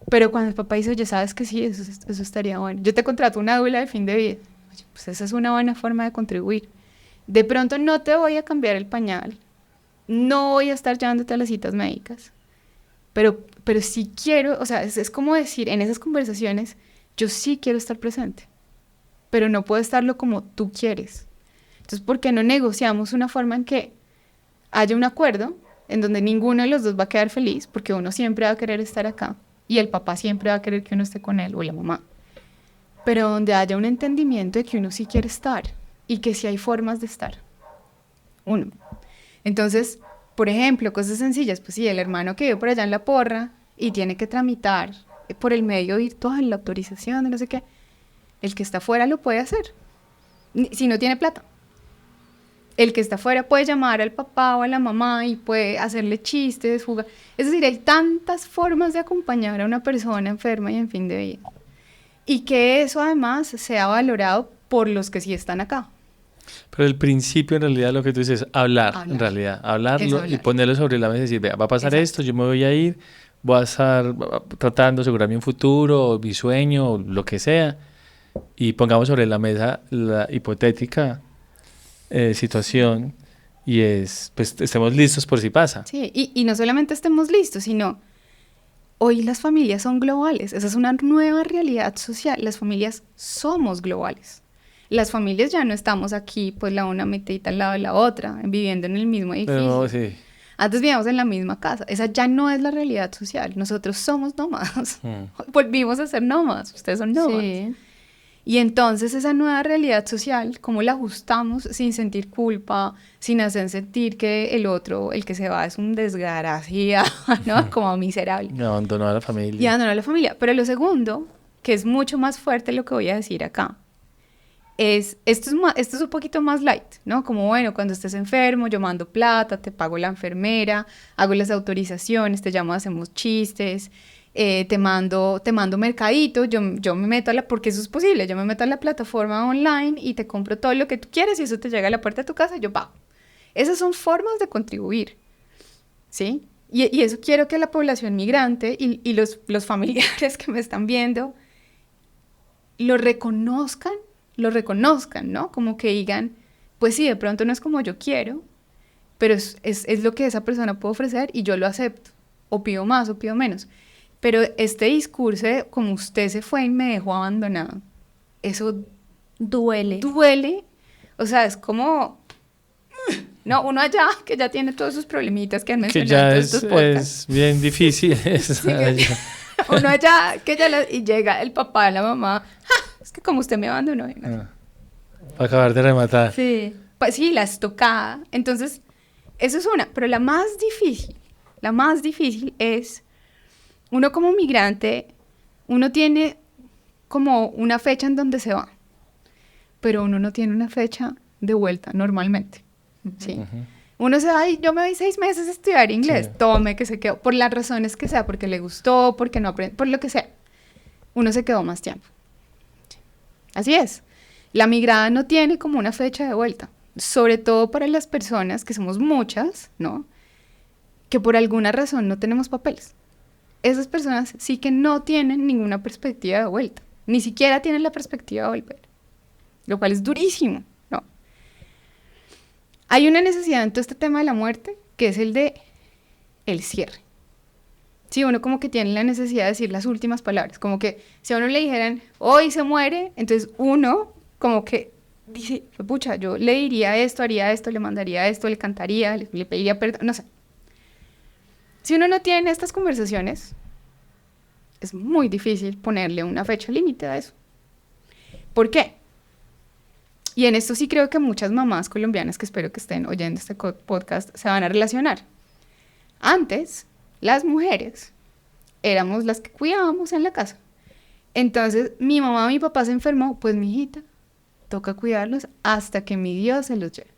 Pero cuando el papá dice, oye, ¿sabes que sí? Eso estaría bueno. Yo te contrato una dula de fin de vida. Oye, pues esa es una buena forma de contribuir. De pronto no te voy a cambiar el pañal, no voy a estar llevándote a las citas médicas, pero sí quiero, o sea, es como decir, en esas conversaciones, yo sí quiero estar presente, pero no puedo estarlo como tú quieres. Entonces, ¿por qué no negociamos una forma en que haya un acuerdo en donde ninguno de los dos va a quedar feliz, porque uno siempre va a querer estar acá y el papá siempre va a querer que uno esté con él o la mamá, pero donde haya un entendimiento de que uno sí quiere estar y que sí hay formas de estar? Uno. Entonces, por ejemplo, cosas sencillas, pues sí, el hermano que vive por allá en La Porra y tiene que tramitar por el medio virtual la autorización de no sé qué, el que está afuera lo puede hacer, si no tiene plata. El que está afuera puede llamar al papá o a la mamá y puede hacerle chistes, jugar. Es decir, hay tantas formas de acompañar a una persona enferma y en fin de vida. Y que eso además sea valorado por los que sí están acá. Pero el principio en realidad lo que tú dices es hablar. En realidad, hablarlo y ponerlo sobre la mesa y decir, vea, va a pasar esto, yo me voy a ir, voy a estar tratando de asegurarme un futuro, o mi sueño, o lo que sea, y pongamos sobre la mesa la hipotética situación y pues estemos listos por si pasa. Sí, y no solamente estemos listos, sino hoy las familias son globales, esa es una nueva realidad social, las familias somos globales. Las familias ya no estamos aquí, pues la una metidita al lado de la otra, viviendo en el mismo edificio. Pero, sí. Antes vivíamos en la misma casa. Esa ya no es la realidad social. Nosotros somos nómadas. Volvimos a ser nómadas. Ustedes son nómadas. Sí. Y entonces esa nueva realidad social, ¿cómo la ajustamos sin sentir culpa, sin hacer sentir que el otro, el que se va, es un desgraciado, ¿no? Como miserable. Y abandonó a la familia. Y abandonó a la familia. Pero lo segundo, que es mucho más fuerte lo que voy a decir acá, esto es un poquito más light, ¿no? Como, bueno, cuando estés enfermo, yo mando plata, te pago la enfermera, hago las autorizaciones, te llamo, hacemos chistes, te mando mercadito, yo me meto porque eso es posible, yo me meto a la plataforma online y te compro todo lo que tú quieres y eso te llega a la puerta de tu casa y yo pago. Esas son formas de contribuir, ¿sí? Y eso quiero que la población migrante y los familiares que me están viendo lo reconozcan, ¿no? Como que digan, pues sí, de pronto no es como yo quiero, pero es lo que esa persona puede ofrecer y yo lo acepto, o pido más o pido menos. Pero este discurso de como usted se fue y me dejó abandonado, eso duele. O sea, es como, no, uno allá que ya tiene todos sus problemitas que han mencionado en estos podcasts. Es bien difícil. Uno allá que y llega el papá y la mamá, es que como usted me abandonó. Para acabar de rematar. Sí, pues sí, la estocada. Entonces, eso es una. Pero la más difícil es, uno como migrante, uno tiene como una fecha en donde se va, pero uno no tiene una fecha de vuelta normalmente. ¿sí? Uh-huh. Uno se va y yo me voy 6 meses a estudiar inglés, sí. Tome que se quedó, por las razones que sea, porque le gustó, porque no aprendió, por lo que sea. Uno se quedó más tiempo. Sí. Así es. La migrada no tiene como una fecha de vuelta, sobre todo para las personas, que somos muchas, ¿no? Que por alguna razón no tenemos papeles. Esas personas sí que no tienen ninguna perspectiva de vuelta, ni siquiera tienen la perspectiva de volver, lo cual es durísimo, ¿no? Hay una necesidad en todo este tema de la muerte, que es el de el cierre. Sí, uno como que tiene la necesidad de decir las últimas palabras, como que si a uno le dijeran, hoy se muere, entonces uno como que dice, pucha, yo le diría esto, haría esto, le mandaría esto, le cantaría, le pediría perdón, no sé. Si uno no tiene estas conversaciones, es muy difícil ponerle una fecha límite a eso. ¿Por qué? Y en esto sí creo que muchas mamás colombianas que espero que estén oyendo este podcast se van a relacionar. Antes, las mujeres éramos las que cuidábamos en la casa. Entonces, mi mamá o mi papá se enfermó, pues mi hijita, toca cuidarlos hasta que mi Dios se los lleve.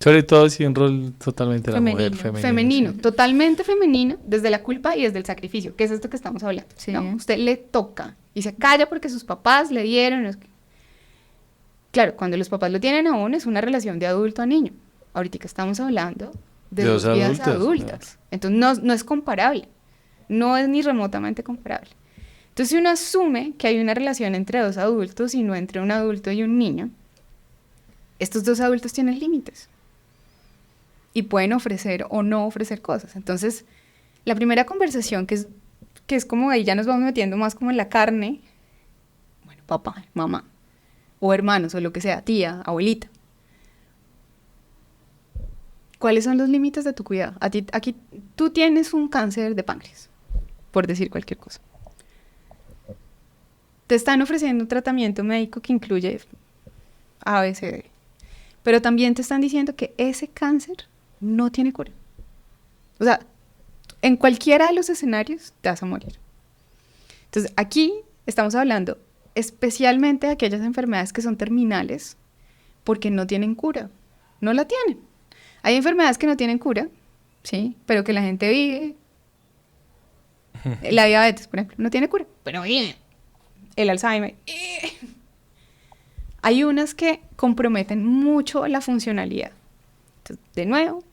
Sobre todo si un rol totalmente de la mujer, femenino, sí. Totalmente femenino, desde la culpa y desde el sacrificio, que es esto que estamos hablando. Sí. ¿No? Usted le toca y se calla porque sus papás le dieron. Claro, cuando los papás lo tienen aún es una relación de adulto a niño. Ahorita estamos hablando de dos vidas adultas. Entonces no es comparable, no es ni remotamente comparable. Entonces si uno asume que hay una relación entre dos adultos y no entre un adulto y un niño, estos dos adultos tienen límites y pueden ofrecer o no ofrecer cosas. Entonces, la primera conversación que es como ahí ya nos vamos metiendo más como en la carne, bueno, papá, mamá, o hermanos, o lo que sea, tía, abuelita. ¿Cuáles son los límites de tu cuidado? Aquí tú tienes un cáncer de páncreas, por decir cualquier cosa. Te están ofreciendo un tratamiento médico que incluye A, B, C, D. Pero también te están diciendo que ese cáncer no tiene cura. O sea, en cualquiera de los escenarios te vas a morir. Entonces, aquí estamos hablando especialmente de aquellas enfermedades que son terminales porque no tienen cura. No la tienen. Hay enfermedades que no tienen cura, ¿sí? Pero que la gente vive. La diabetes, por ejemplo, no tiene cura, pero vive. El Alzheimer. Hay unas que comprometen mucho la funcionalidad. Entonces, de nuevo,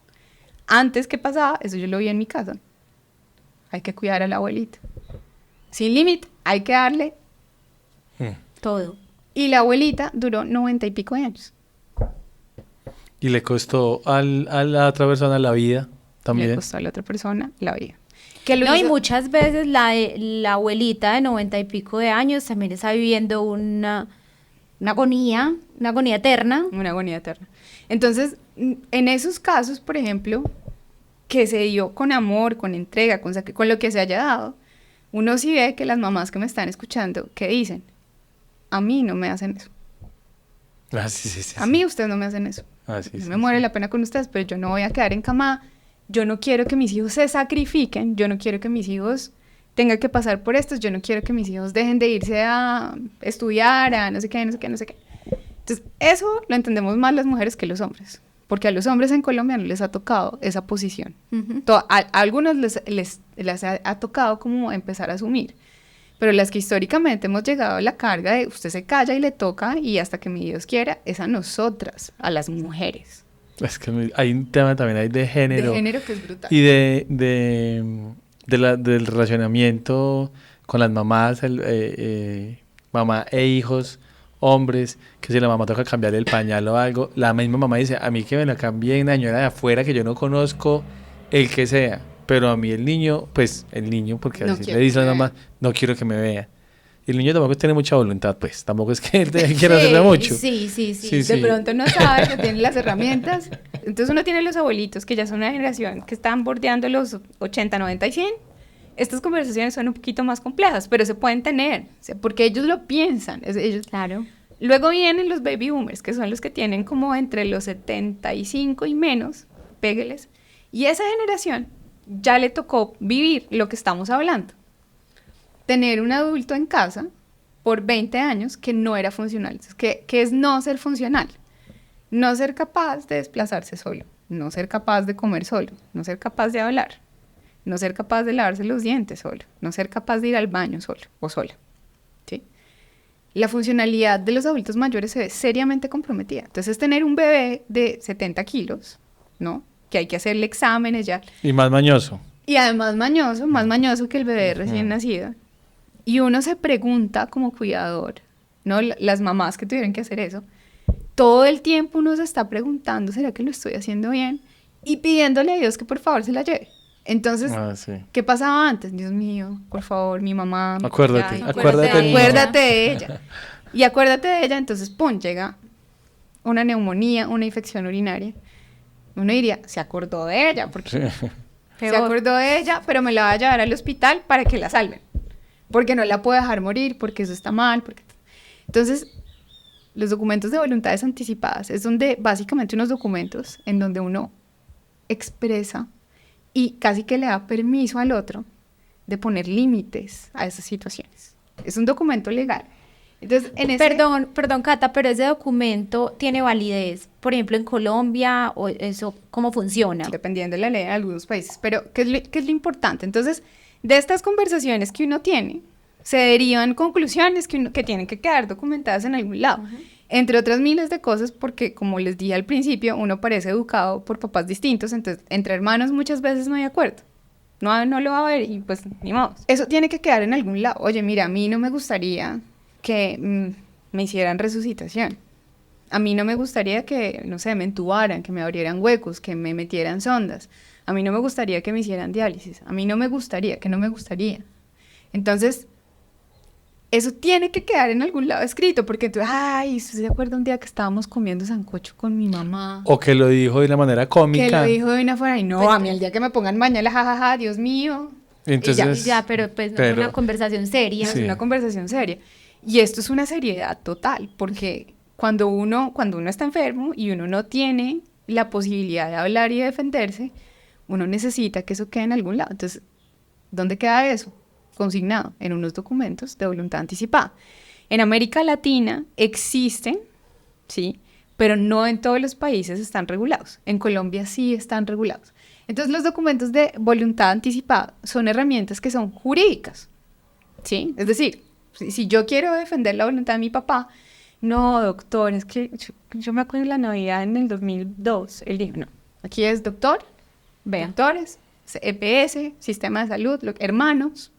antes que pasaba, eso yo lo vi en mi casa. Hay que cuidar a la abuelita. Sin límite, hay que darle todo. Y la abuelita duró 90 y pico de años. Y le costó a la otra persona la vida también. Le costó a la otra persona la vida. No, y muchas veces la abuelita de 90 y pico de años también está viviendo una agonía eterna. Una agonía eterna. Entonces, en esos casos, por ejemplo, que se dio con amor, con entrega, con lo que se haya dado, uno sí ve que las mamás que me están escuchando, que dicen, a mí no me hacen eso. Sí. A mí ustedes no me hacen eso. Me muere la pena con ustedes, pero yo no voy a quedar en cama. Yo no quiero que mis hijos se sacrifiquen. Yo no quiero que mis hijos tengan que pasar por esto. Yo no quiero que mis hijos dejen de irse a estudiar, a no sé qué. Entonces, eso lo entendemos más las mujeres que los hombres. Porque a los hombres en Colombia no les ha tocado esa posición. A algunos les ha tocado como empezar a asumir. Pero las que históricamente hemos llegado a la carga de usted se calla y le toca y hasta que mi Dios quiera, es a nosotras, a las mujeres. Es que hay un tema también ahí de género. De género que es brutal. Y del relacionamiento con las mamás, mamá e hijos, hombres, que si la mamá toca cambiarle el pañal o algo, la misma mamá dice, a mí que me la cambie una señora de afuera que yo no conozco, el que sea. Pero a mí el niño, porque así le dice a la mamá, no quiero que me vea. Y el niño tampoco tiene mucha voluntad, pues. Tampoco es que él quiera hacerle mucho. Sí. De pronto no sabe que tiene las herramientas. Entonces uno tiene los abuelitos, que ya son una generación que están bordeando los 80, 90 y 100. Estas conversaciones son un poquito más complejas, pero se pueden tener, porque ellos lo piensan. Claro. Luego vienen los baby boomers, que son los que tienen como entre los 75 y menos, pégueles. Y esa generación ya le tocó vivir lo que estamos hablando. Tener un adulto en casa por 20 años que no era funcional. Que es no ser funcional. No ser capaz de desplazarse solo. No ser capaz de comer solo. No ser capaz de hablar. No ser capaz de lavarse los dientes solo. No ser capaz de ir al baño solo o sola. ¿Sí? La funcionalidad de los adultos mayores se ve seriamente comprometida. Entonces, tener un bebé de 70 kilos, ¿no? Que hay que hacerle exámenes ya. Y más mañoso. Y además más mañoso que el bebé recién nacido. Y uno se pregunta como cuidador, ¿no? Las mamás que tuvieron que hacer eso, todo el tiempo uno se está preguntando, ¿será que lo estoy haciendo bien? Y pidiéndole a Dios que por favor se la lleve. Entonces, ¿qué pasaba antes? Dios mío, por favor, mi mamá. Acuérdate de ella. Y acuérdate de ella, entonces, ¡pum!, llega una neumonía, una infección urinaria. Uno diría, se acordó de ella, porque se acordó de ella, pero me la va a llevar al hospital para que la salven. Porque no la puedo dejar morir, porque eso está mal. Entonces, los documentos de voluntades anticipadas es donde básicamente unos documentos en donde uno expresa y casi que le da permiso al otro de poner límites a esas situaciones. Es un documento legal Entonces, Perdón, Cata, pero ese documento tiene validez, por ejemplo, en Colombia, o eso, ¿cómo funciona? Dependiendo de la ley en algunos países, pero ¿qué es lo importante? Entonces, de estas conversaciones que uno tiene, se derivan conclusiones que tienen que quedar documentadas en algún lado, entre otras miles de cosas, porque como les dije al principio, uno parece educado por papás distintos, entonces entre hermanos muchas veces no hay acuerdo. No lo va a ver y pues ni modo. Eso tiene que quedar en algún lado. Oye, mira, a mí no me gustaría que me hicieran resucitación. A mí no me gustaría que, no sé, me entubaran, que me abrieran huecos, que me metieran sondas. A mí no me gustaría que me hicieran diálisis. A mí no me gustaría. Entonces, eso tiene que quedar en algún lado escrito, porque tú, ay, ¿usted se acuerda un día que estábamos comiendo sancocho con mi mamá? O que lo dijo de una manera cómica. Que lo dijo de una forma, y no, a mí el día que me pongan mañana, jajaja, Dios mío. Entonces, pero pues no es una conversación seria. Sí. Es una conversación seria. Y esto es una seriedad total, porque cuando uno está enfermo y uno no tiene la posibilidad de hablar y de defenderse, uno necesita que eso quede en algún lado. Entonces, ¿dónde queda eso? Consignado en unos documentos de voluntad anticipada. En América Latina existen, sí, pero no en todos los países están regulados. En Colombia sí están regulados. Entonces, los documentos de voluntad anticipada son herramientas que son jurídicas, ¿sí? Es decir, si yo quiero defender la voluntad de mi papá, no, doctor, es que yo me acuerdo de la Navidad en el 2002, él dijo, no, aquí es doctor, doctores, EPS, sistema de salud, hermanos.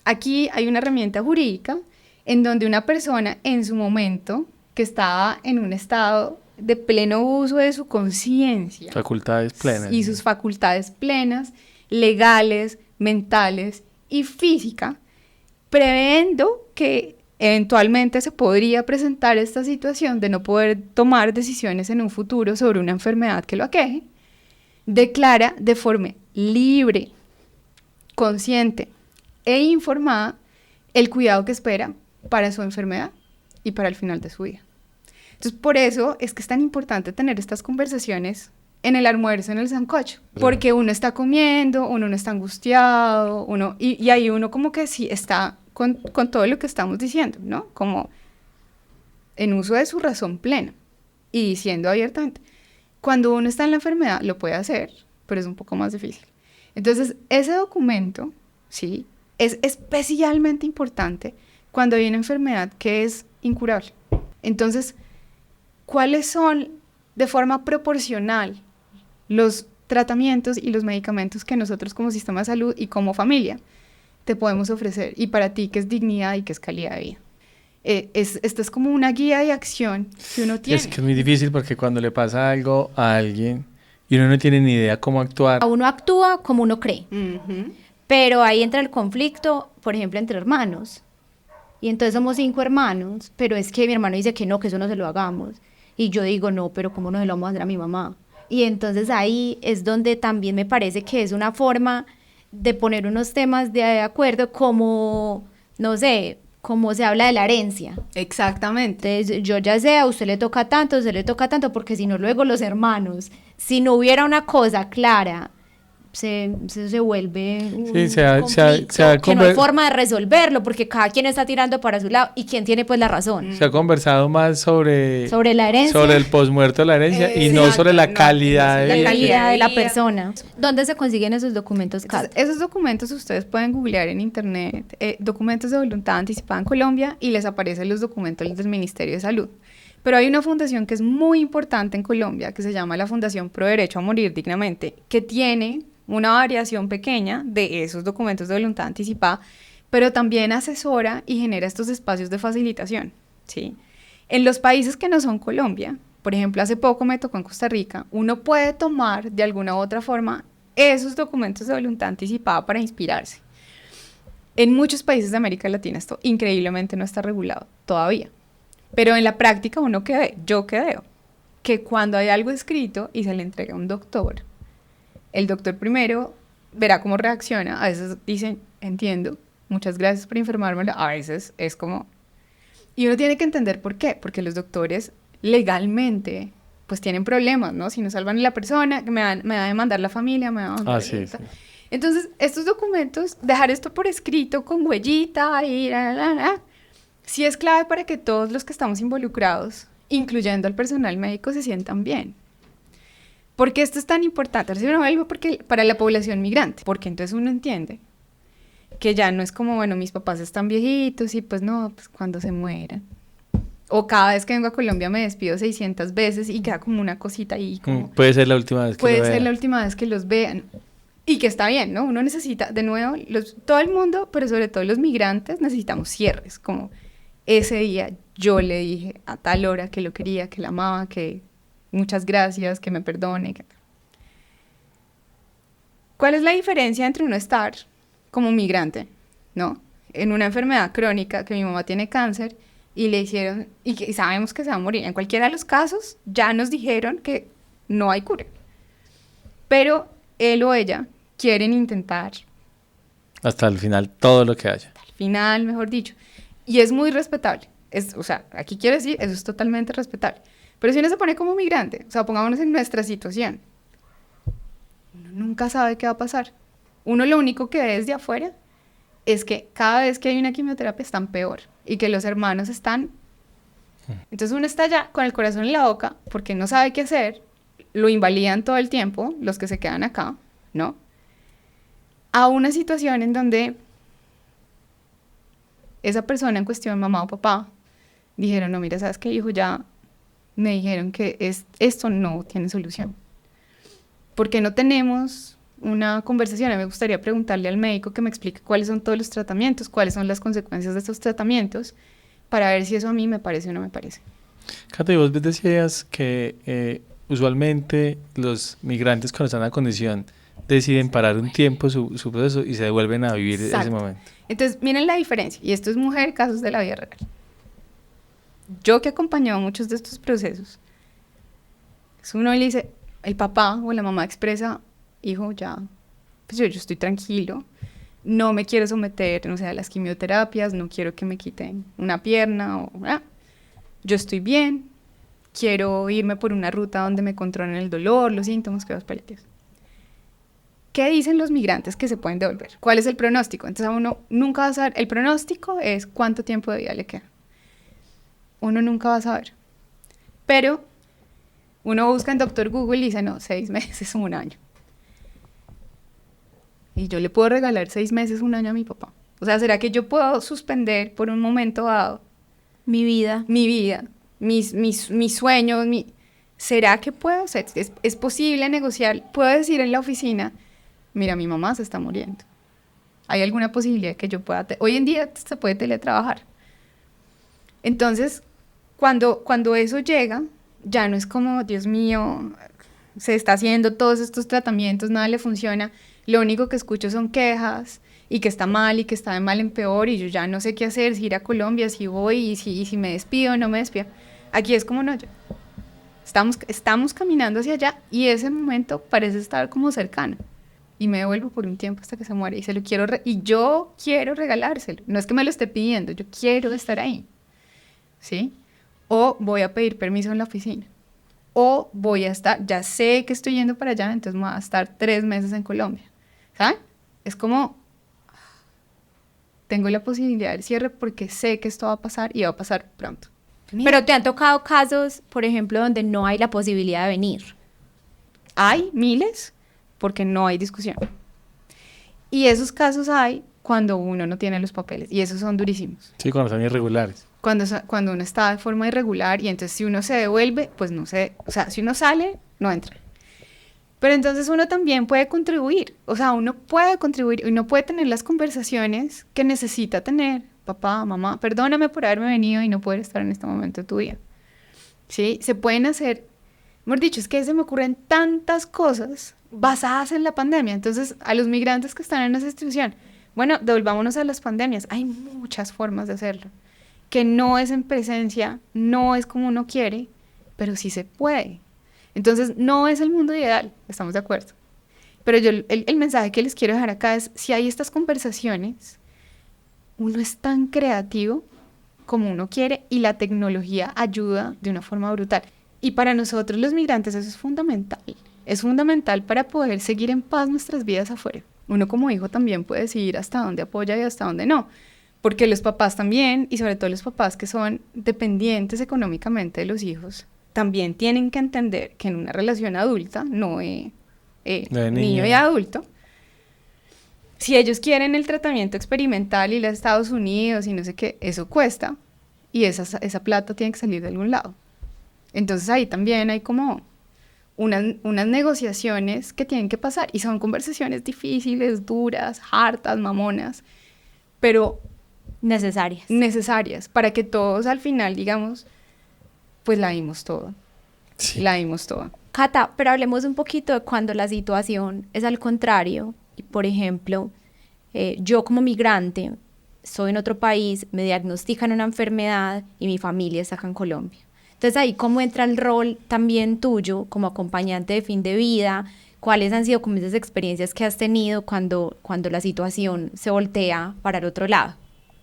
Aquí hay una herramienta jurídica en donde una persona en su momento que estaba en un estado de pleno uso de su conciencia. Facultades plenas. Y sus facultades plenas, legales, mentales y física, previendo que eventualmente se podría presentar esta situación de no poder tomar decisiones en un futuro sobre una enfermedad que lo aqueje, declara de forma libre, consciente e informada el cuidado que espera para su enfermedad y para el final de su vida. Entonces, por eso es que es tan importante tener estas conversaciones en el almuerzo, en el sancocho, porque uno está comiendo, uno no está angustiado, y ahí uno como que sí está con todo lo que estamos diciendo, ¿no? Como en uso de su razón plena y diciendo abiertamente. Cuando uno está en la enfermedad lo puede hacer, pero es un poco más difícil. Entonces, ese documento, sí, es especialmente importante cuando hay una enfermedad que es incurable. Entonces, ¿cuáles son de forma proporcional los tratamientos y los medicamentos que nosotros como sistema de salud y como familia te podemos ofrecer? Y para ti, ¿qué es dignidad y qué es calidad de vida? Esta es como una guía de acción que uno tiene. Es que es muy difícil porque cuando le pasa algo a alguien y uno no tiene ni idea cómo actuar. Uno actúa como uno cree. Pero ahí entra el conflicto, por ejemplo, entre hermanos. Y entonces somos 5 hermanos, pero es que mi hermano dice que no, que eso no se lo hagamos. Y yo digo, no, pero ¿cómo no se lo vamos a hacer a mi mamá? Y entonces ahí es donde también me parece que es una forma de poner unos temas de acuerdo como, no sé, como se habla de la herencia. Exactamente. Entonces, yo ya sé, a usted le toca tanto, a usted le toca tanto, porque si no, luego los hermanos, si no hubiera una cosa clara, se vuelve un conflicto que no hay forma de resolverlo, porque cada quien está tirando para su lado y quién tiene pues la razón. Se ha conversado más sobre la herencia, sobre el posmuerto de la herencia y no sobre la calidad de la persona. ¿Dónde se consiguen esos documentos, Kat? Esos documentos ustedes pueden googlear en internet, documentos de voluntad anticipada en Colombia, y les aparecen los documentos del Ministerio de Salud. Pero hay una fundación que es muy importante en Colombia, que se llama la Fundación Pro Derecho a Morir Dignamente, que tiene una variación pequeña de esos documentos de voluntad anticipada, pero también asesora y genera estos espacios de facilitación, ¿sí? En los países que no son Colombia, por ejemplo, hace poco me tocó en Costa Rica, uno puede tomar de alguna u otra forma esos documentos de voluntad anticipada para inspirarse. En muchos países de América Latina esto increíblemente no está regulado todavía, pero en la práctica yo que veo, que cuando hay algo escrito y se le entrega a un doctor, el doctor primero verá cómo reacciona. A veces dicen, entiendo, muchas gracias por informármelo. A veces es como... Y uno tiene que entender por qué. Porque los doctores legalmente pues tienen problemas, ¿no? Si no salvan a la persona, me va a demandar la familia, me va a demandar... Sí. Entonces, estos documentos, dejar esto por escrito con huellita y sí es clave para que todos los que estamos involucrados, incluyendo al personal médico, se sientan bien. ¿Por qué esto es tan importante? Ahora sí me vuelvo porque para la población migrante, porque entonces uno entiende que ya no es como, bueno, mis papás están viejitos y pues no, pues cuando se mueran. O cada vez que vengo a Colombia me despido 600 veces y queda como una cosita ahí. Como, puede ser la última vez que puede lo ser vean. la última vez que los vean. Y que está bien, ¿no? Uno necesita, de nuevo, todo el mundo, pero sobre todo los migrantes, necesitamos cierres. Como ese día yo le dije a tal hora que lo quería, que la amaba, que muchas gracias, que me perdone. ¿Cuál es la diferencia entre uno estar como migrante, ¿no? En una enfermedad crónica, que mi mamá tiene cáncer, y le hicieron, y sabemos que se va a morir. En cualquiera de los casos, ya nos dijeron que no hay cura. Pero él o ella quieren intentar. Hasta el final, todo lo que haya. Al final, mejor dicho. Y es muy respetable. O sea, aquí quiero decir, eso es totalmente respetable. Pero si uno se pone como migrante, o sea, pongámonos en nuestra situación, uno nunca sabe qué va a pasar. Uno lo único que ve desde afuera es que cada vez que hay una quimioterapia están peor y que los hermanos están... Entonces uno está ya con el corazón en la boca porque no sabe qué hacer, lo invalidan todo el tiempo, los que se quedan acá, ¿no? A una situación en donde esa persona en cuestión, mamá o papá, dijeron, no, mira, ¿sabes qué, hijo? Ya me dijeron que esto no tiene solución. Porque no tenemos una conversación. A mí me gustaría preguntarle al médico que me explique cuáles son todos los tratamientos, cuáles son las consecuencias de estos tratamientos, para ver si eso a mí me parece o no me parece. Cata, y vos decías que usualmente los migrantes cuando están en la condición deciden parar un tiempo su proceso y se devuelven a vivir ese momento. Entonces, miren la diferencia, y esto es mujer, casos de la vida real. Yo que he acompañado muchos de estos procesos, uno le dice, el papá o la mamá expresa, hijo, ya, pues yo estoy tranquilo, no me quiero someter, no sé, a las quimioterapias, no quiero que me quiten una pierna, yo estoy bien, quiero irme por una ruta donde me controlen el dolor, los síntomas, cuidados paliativos. ¿Qué dicen los migrantes que se pueden devolver? ¿Cuál es el pronóstico? Entonces a uno nunca va a saber, el pronóstico es cuánto tiempo de vida le queda. Uno nunca va a saber. Pero uno busca en Doctor Google y dice, no, 6 meses o un año. Y yo le puedo regalar 6 meses, un año a mi papá. O sea, ¿será que yo puedo suspender por un momento dado mi vida, mis sueños? ¿Será que puedo? O sea, ¿es posible negociar? ¿Puedo decir en la oficina, mira, mi mamá se está muriendo? ¿Hay alguna posibilidad que yo pueda? Hoy en día se puede teletrabajar. Entonces, cuando eso llega, ya no es como, Dios mío, se está haciendo todos estos tratamientos, nada le funciona. Lo único que escucho son quejas y que está mal y que está de mal en peor y yo ya no sé qué hacer, si ir a Colombia, si voy y si me despido o no me despido. Aquí es como no, estamos caminando hacia allá y ese momento parece estar como cercano. Y me devuelvo por un tiempo hasta que se muere y se lo quiero y yo quiero regalárselo. No es que me lo esté pidiendo, yo quiero estar ahí. ¿Sí? O voy a pedir permiso en la oficina. O voy a estar, ya sé que estoy yendo para allá, entonces voy a estar 3 meses en Colombia. ¿Saben? Es como, tengo la posibilidad del cierre porque sé que esto va a pasar y va a pasar pronto. Mira. Pero te han tocado casos, por ejemplo, donde no hay la posibilidad de venir. Hay miles, porque no hay discusión. Y esos casos hay cuando uno no tiene los papeles, y esos son durísimos. Sí, cuando son irregulares. Cuando uno está de forma irregular, y entonces si uno se devuelve, pues no sé, o sea, si uno sale, no entra. Pero entonces uno también puede contribuir, o sea, uno puede contribuir, uno puede tener las conversaciones que necesita tener. Papá, mamá, perdóname por haberme venido y no poder estar en este momento de tu vida. ¿Sí? Se pueden hacer, mejor dicho, es que se me ocurren tantas cosas basadas en la pandemia. Entonces, a los migrantes que están en esa situación, bueno, devolvámonos a las pandemias. Hay muchas formas de hacerlo, que no es en presencia, no es como uno quiere, pero sí se puede. Entonces, no es el mundo ideal, estamos de acuerdo. Pero yo, el mensaje que les quiero dejar acá es, si hay estas conversaciones, uno es tan creativo como uno quiere y la tecnología ayuda de una forma brutal. Y para nosotros los migrantes eso es fundamental. Es fundamental para poder seguir en paz nuestras vidas afuera. Uno como hijo también puede decidir hasta dónde apoya y hasta dónde no. Porque los papás también, y sobre todo los papás que son dependientes económicamente de los hijos, también tienen que entender que en una relación adulta, no de niño y adulto, si ellos quieren el tratamiento experimental y ir a Estados Unidos y no sé qué, eso cuesta, y esa plata tiene que salir de algún lado. Entonces ahí también hay como unas negociaciones que tienen que pasar, y son conversaciones difíciles, duras, hartas, mamonas, pero necesarias para que todos al final digamos, pues la dimos toda. Sí. La dimos toda. Cata, pero hablemos un poquito de cuando la situación es al contrario. Y por ejemplo, yo como migrante, soy en otro país, me diagnostican una enfermedad y mi familia está acá en Colombia. Entonces ahí, ¿cómo entra el rol también tuyo como acompañante de fin de vida? ¿Cuáles han sido como esas experiencias que has tenido cuando la situación se voltea para el otro lado?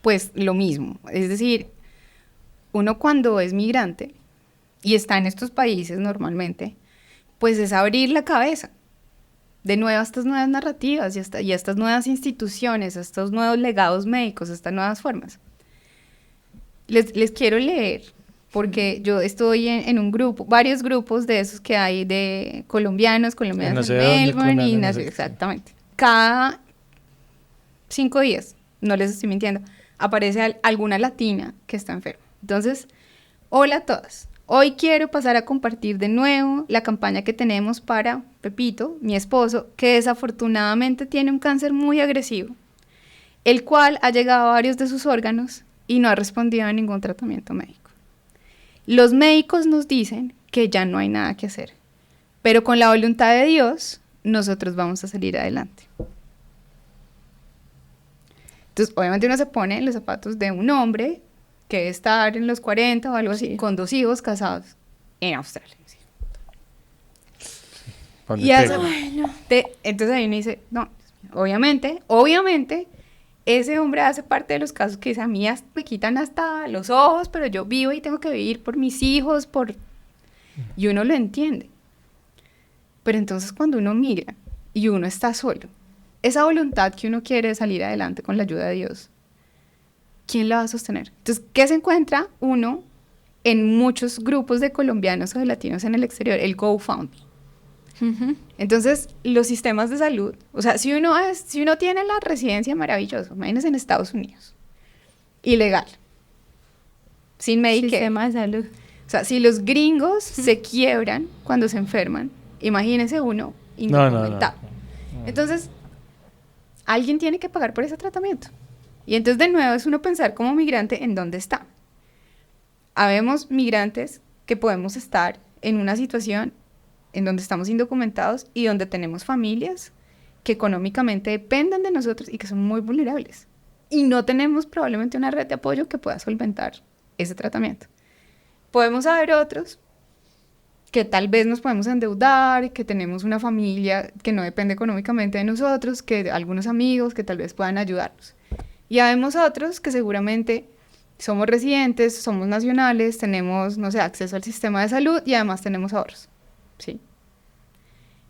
Pues lo mismo, es decir, uno cuando es migrante y está en estos países normalmente, pues es abrir la cabeza de nuevo a estas nuevas narrativas y a estas nuevas instituciones, a estos nuevos legados médicos, a estas nuevas formas. Les quiero leer, porque yo estoy en un grupo, varios grupos de esos que hay de colombianos en Melbourne y exactamente. Cada 5 días, no les estoy mintiendo, aparece alguna latina que está enferma. Entonces, hola a todas. Hoy quiero pasar a compartir de nuevo la campaña que tenemos para Pepito, mi esposo, que desafortunadamente tiene un cáncer muy agresivo, el cual ha llegado a varios de sus órganos y no ha respondido a ningún tratamiento médico. Los médicos nos dicen que ya no hay nada que hacer, pero con la voluntad de Dios, nosotros vamos a salir adelante. Entonces, obviamente uno se pone en los zapatos de un hombre que debe estar en los 40 o algo así, con 2 hijos casados en Australia. Y entonces ahí uno dice, no, obviamente, ese hombre hace parte de los casos que a mí me quitan hasta los ojos, pero yo vivo y tengo que vivir por mis hijos, y uno lo entiende. Pero entonces cuando uno mira y uno está solo, esa voluntad que uno quiere de salir adelante con la ayuda de Dios, ¿quién la va a sostener? Entonces, ¿qué se encuentra uno en muchos grupos de colombianos o de latinos en el exterior? El GoFundMe. Uh-huh. Entonces, los sistemas de salud, o sea, si uno tiene la residencia maravillosa, imagínense en Estados Unidos, ilegal, sin Medicare. Sistema de salud. O sea, si los gringos se quiebran cuando se enferman, imagínense uno indocumentado. No. Entonces, alguien tiene que pagar por ese tratamiento. Y entonces de nuevo es uno pensar como migrante en dónde está. Habemos migrantes que podemos estar en una situación en donde estamos indocumentados y donde tenemos familias que económicamente dependen de nosotros y que son muy vulnerables. Y no tenemos probablemente una red de apoyo que pueda solventar ese tratamiento. Podemos haber otros que tal vez nos podemos endeudar, que tenemos una familia que no depende económicamente de nosotros, que algunos amigos que tal vez puedan ayudarnos. Y habemos otros que seguramente somos residentes, somos nacionales, tenemos, no sé, acceso al sistema de salud y además tenemos ahorros, ¿sí?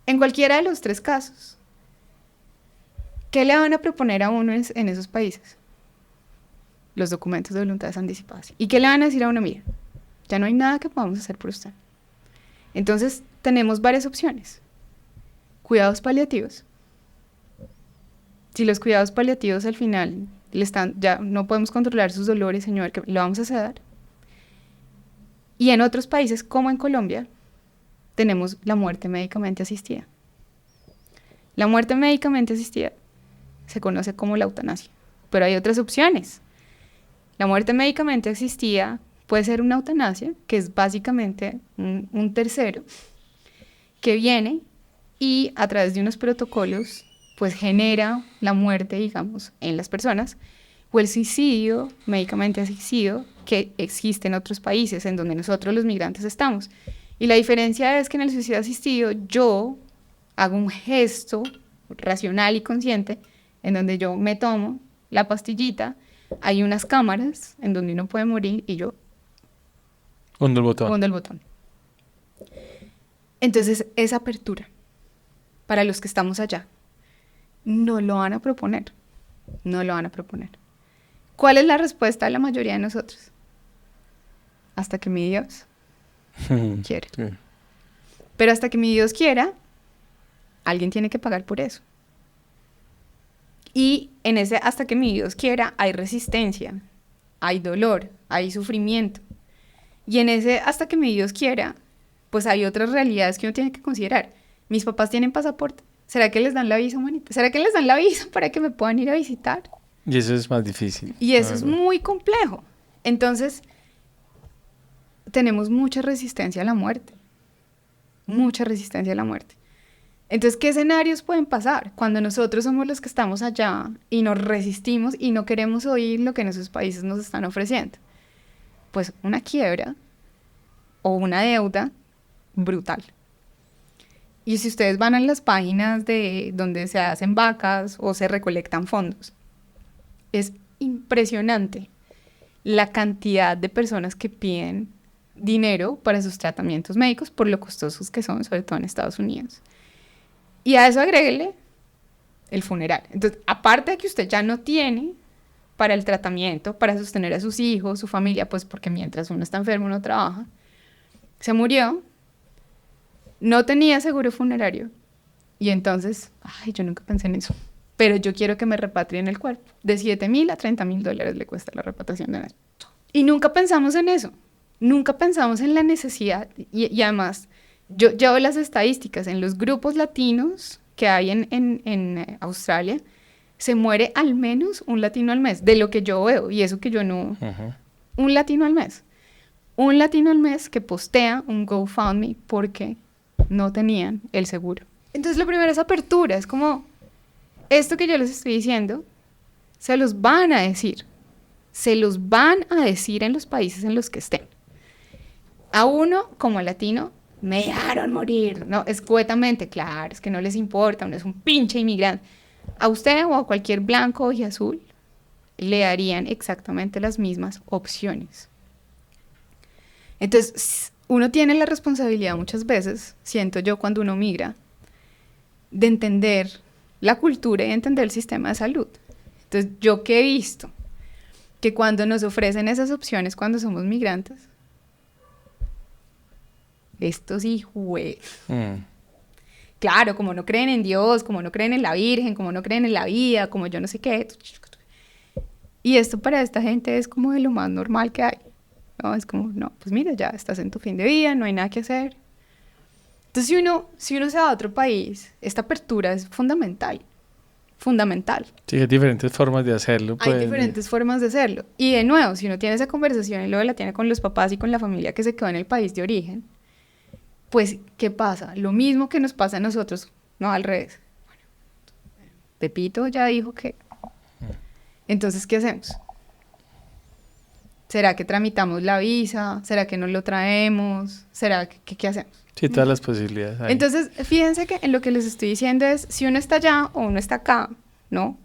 En cualquiera de los 3 casos, ¿qué le van a proponer a uno en esos países? Los documentos de voluntades anticipadas. ¿Y qué le van a decir a uno? Mira, ya no hay nada que podamos hacer por usted. Entonces, tenemos varias opciones. Cuidados paliativos. Si los cuidados paliativos al final ya no podemos controlar sus dolores, señor, que lo vamos a sedar. Y en otros países, como en Colombia, tenemos la muerte médicamente asistida. La muerte médicamente asistida se conoce como la eutanasia, pero hay otras opciones. La muerte médicamente asistida puede ser una eutanasia, que es básicamente un tercero que viene y a través de unos protocolos pues genera la muerte, digamos, en las personas, o el suicidio médicamente asistido que existe en otros países en donde nosotros los migrantes estamos. Y la diferencia es que en el suicidio asistido yo hago un gesto racional y consciente en donde yo me tomo la pastillita, hay unas cámaras en donde uno puede morir y yo hundo el botón. Entonces, esa apertura para los que estamos allá no lo van a proponer. ¿Cuál es la respuesta de la mayoría de nosotros? Hasta que mi Dios quiere. Sí. Pero hasta que mi Dios quiera, alguien tiene que pagar por eso. Y en ese hasta que mi Dios quiera hay resistencia, hay dolor, hay sufrimiento. Y en ese hasta que mi Dios quiera, pues hay otras realidades que uno tiene que considerar. Mis papás tienen pasaporte. ¿Será que les dan la visa humanitaria? ¿Será que les dan la visa para que me puedan ir a visitar? Y eso es más difícil. Y eso es muy complejo. Entonces, tenemos mucha resistencia a la muerte. Mucha resistencia a la muerte. Entonces, ¿qué escenarios pueden pasar cuando nosotros somos los que estamos allá y nos resistimos y no queremos oír lo que en esos países nos están ofreciendo? Pues una quiebra o una deuda brutal. Y si ustedes van a las páginas de donde se hacen vacas o se recolectan fondos, es impresionante la cantidad de personas que piden dinero para sus tratamientos médicos por lo costosos que son, sobre todo en Estados Unidos. Y a eso agréguele el funeral. Entonces, aparte de que usted ya no tiene para el tratamiento, para sostener a sus hijos, su familia, pues porque mientras uno está enfermo no trabaja, se murió, no tenía seguro funerario y entonces, ay, yo nunca pensé en eso, pero yo quiero que me repatrien el cuerpo. De $7,000 a $30,000 le cuesta la repatriación de él. Y nunca pensamos en eso, nunca pensamos en la necesidad y además yo llevo las estadísticas en los grupos latinos que hay en Australia, se muere al menos un latino al mes, de lo que yo veo, y eso que yo no... Un latino al mes. Un latino al mes que postea un GoFundMe porque no tenían el seguro. Entonces, lo primero es apertura, es como, esto que yo les estoy diciendo, se los van a decir en los países en los que estén. A uno, como latino, me dejaron morir, ¿no? Escuetamente, claro, es que no les importa, uno es un pinche inmigrante. A usted o a cualquier blanco y azul le darían exactamente las mismas opciones. Entonces, uno tiene la responsabilidad muchas veces, siento yo cuando uno migra, de entender la cultura y entender el sistema de salud. Entonces, yo que he visto que cuando nos ofrecen esas opciones cuando somos migrantes, estos hijos... Claro, como no creen en Dios, como no creen en la Virgen, como no creen en la vida, como yo no sé qué. Y esto para esta gente es como de lo más normal que hay, ¿no? Es como, no, pues mira, ya estás en tu fin de vida, no hay nada que hacer. Entonces, si uno se va a otro país, esta apertura es fundamental. Fundamental. Sí, hay diferentes formas de hacerlo. Hay diferentes formas de hacerlo. Y de nuevo, si uno tiene esa conversación y luego la tiene con los papás y con la familia que se quedó en el país de origen, pues, ¿qué pasa? Lo mismo que nos pasa a nosotros, no al revés. Bueno, Pepito ya dijo que... Entonces, ¿qué hacemos? ¿Será que tramitamos la visa? ¿Será que no lo traemos? ¿Será que qué hacemos? Sí, todas las posibilidades hay. Entonces, fíjense que en lo que les estoy diciendo es, si uno está allá o uno está acá, ¿no?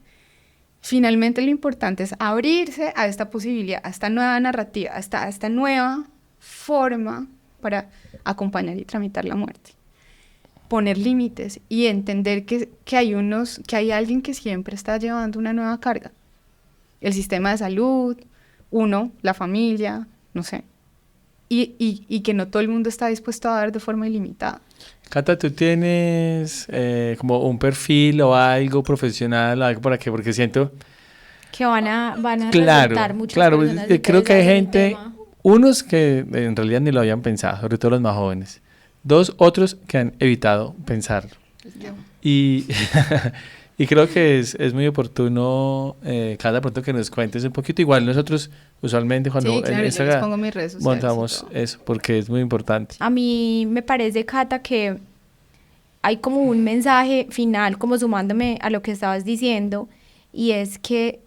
Finalmente lo importante es abrirse a esta posibilidad, a esta nueva narrativa, a esta nueva forma para acompañar y tramitar la muerte. Poner límites y entender que hay alguien que siempre está llevando una nueva carga. El sistema de salud, uno, la familia, no sé. Y que no todo el mundo está dispuesto a dar de forma ilimitada. Cata, ¿tú tienes como un perfil o algo profesional, algo para qué? Porque siento... Que van a Claro, resultar muchas claro, personas creo que hay interesadas en el gente... tema. Unos que en realidad ni lo habían pensado, sobre todo los más jóvenes. Dos, otros que han evitado pensarlo. Y, y creo que es muy oportuno, cada pronto que nos cuentes un poquito. Igual nosotros usualmente cuando Sí, claro, yo les pongo mis redes sociales montamos eso, porque es muy importante. A mí me parece, Cata, que hay como un mensaje final, como sumándome a lo que estabas diciendo, y es que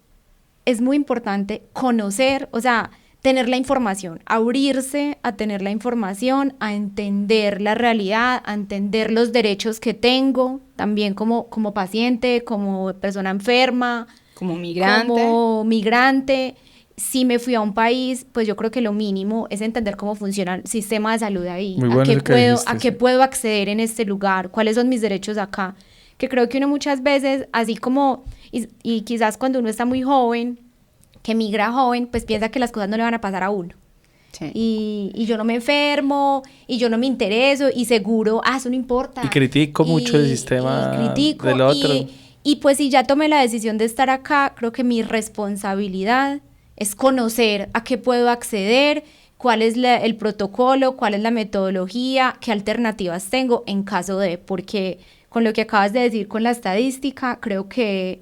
es muy importante conocer, o sea, tener la información, abrirse a tener la información, a entender la realidad, a entender los derechos que tengo, también como paciente, como persona enferma, como migrante. Si me fui a un país, pues yo creo que lo mínimo es entender cómo funciona el sistema de salud ahí, Muy bueno a qué puedo acceder en este lugar, cuáles son mis derechos acá, que creo que uno muchas veces, así como, y quizás cuando uno está muy joven, que migra joven, pues piensa que las cosas no le van a pasar a uno. Sí. Y yo no me enfermo, y yo no me intereso, y seguro, eso no importa. Y critico mucho el sistema del otro. Y pues si ya tomé la decisión de estar acá, creo que mi responsabilidad es conocer a qué puedo acceder, cuál es el protocolo, cuál es la metodología, qué alternativas tengo en caso de, porque con lo que acabas de decir con la estadística, creo que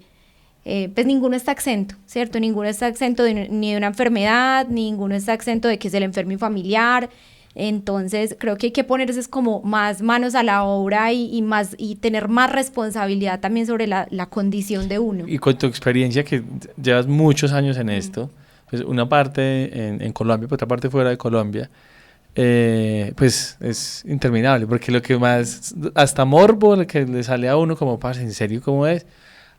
pues ninguno está exento, ¿cierto? Ninguno está exento ni de una enfermedad, ninguno está exento de que se le enferme un familiar. Entonces creo que hay que ponerse como más manos a la obra y tener más responsabilidad también sobre la condición de uno. Y con tu experiencia, que llevas muchos años en esto, pues una parte en Colombia, otra parte fuera de Colombia, pues es interminable, porque lo que más, hasta morbo, lo que le sale a uno como, parce, ¿en serio cómo es?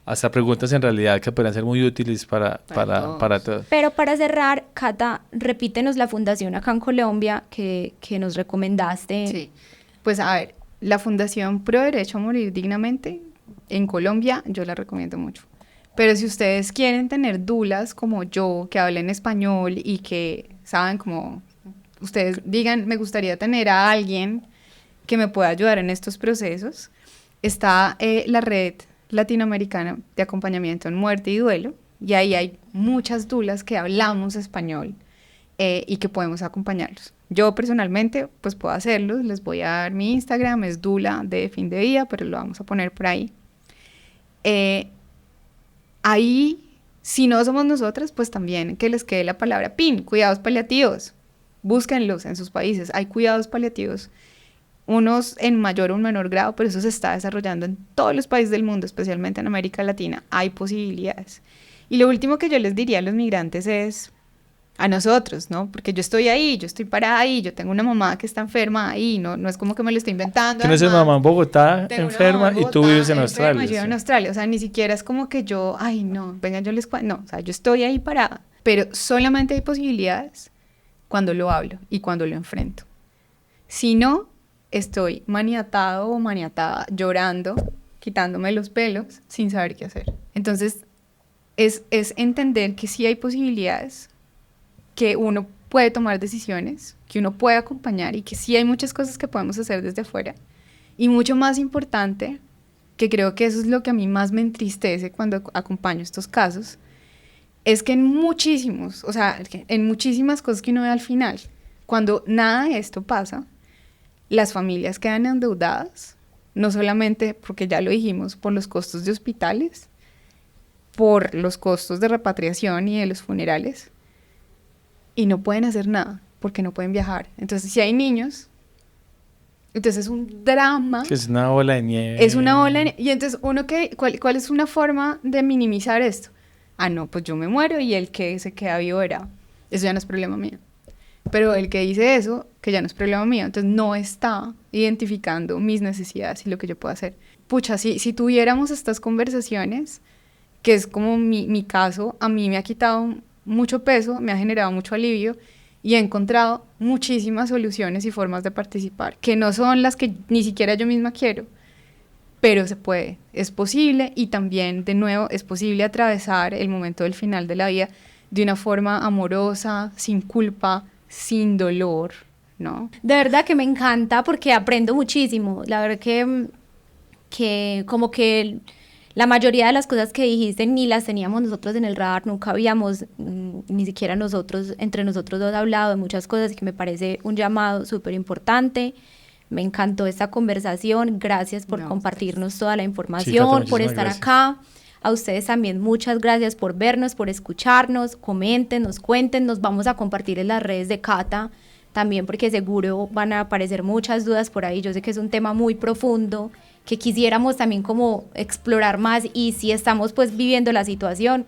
Hasta preguntas en realidad que podrían ser muy útiles para todos. Pero para cerrar, Cata, repítenos la fundación acá en Colombia que nos recomendaste. Sí, pues a ver, la Fundación Pro Derecho a Morir Dignamente en Colombia yo la recomiendo mucho. Pero si ustedes quieren tener dulas como yo, que hablen español y que saben como ustedes digan, me gustaría tener a alguien que me pueda ayudar en estos procesos, está la red latinoamericana de acompañamiento en muerte y duelo, y ahí hay muchas dulas que hablamos español y que podemos acompañarlos. Yo personalmente pues puedo hacerlo, les voy a dar mi Instagram, es dula de fin de vida, pero lo vamos a poner por ahí. Ahí, si no somos nosotras, pues también que les quede la palabra PIN, cuidados paliativos, búsquenlos en sus países, hay cuidados paliativos, unos en mayor o menor grado, pero eso se está desarrollando en todos los países del mundo, especialmente en América Latina, hay posibilidades. Y lo último que yo les diría a los migrantes es a nosotros, ¿no? Porque yo estoy ahí, yo estoy parada ahí, yo tengo una mamá que está enferma ahí, no es como que me lo estoy inventando. Tienes una mamá en Bogotá enferma y tú vives en Australia. Yo vivo en Australia, o sea, ni siquiera es como que yo, ay no, venga yo les cuento, no, o sea, yo estoy ahí parada, pero solamente hay posibilidades cuando lo hablo y cuando lo enfrento. Si no, estoy maniatado o maniatada, llorando, quitándome los pelos, sin saber qué hacer. Entonces, es entender que sí hay posibilidades, que uno puede tomar decisiones, que uno puede acompañar y que sí hay muchas cosas que podemos hacer desde afuera. Y mucho más importante, que creo que eso es lo que a mí más me entristece cuando acompaño estos casos, es que en muchísimas cosas que uno ve al final, cuando nada de esto pasa, las familias quedan endeudadas, no solamente porque ya lo dijimos, por los costos de hospitales, por los costos de repatriación y de los funerales, y no pueden hacer nada porque no pueden viajar. Entonces, si hay niños, entonces es un drama. Es una bola de nieve. Es una bola de nieve. Y entonces, ¿cuál es una forma de minimizar esto? No, pues yo me muero y el que se queda vivo verá. Eso ya no es problema mío. Pero el que dice eso, que ya no es problema mío, entonces no está identificando mis necesidades y lo que yo puedo hacer. Pucha, si tuviéramos estas conversaciones, que es como mi caso, a mí me ha quitado mucho peso, me ha generado mucho alivio y he encontrado muchísimas soluciones y formas de participar, que no son las que ni siquiera yo misma quiero, pero se puede, es posible, y también, de nuevo, es posible atravesar el momento del final de la vida de una forma amorosa, sin culpa, sin dolor, ¿no? De verdad que me encanta porque aprendo muchísimo. La verdad que como que la mayoría de las cosas que dijiste ni las teníamos nosotros en el radar, nunca habíamos ni siquiera nosotros, entre nosotros dos, hablado de muchas cosas, y que me parece un llamado súper importante. Me encantó esta conversación, gracias por compartirnos toda la información, Sí, por estar acá. A ustedes también muchas gracias por vernos, por escucharnos, coméntenos, cuéntenos, vamos a compartir en las redes de Cata también, porque seguro van a aparecer muchas dudas por ahí. Yo sé que es un tema muy profundo, que quisiéramos también como explorar más, y si estamos pues viviendo la situación,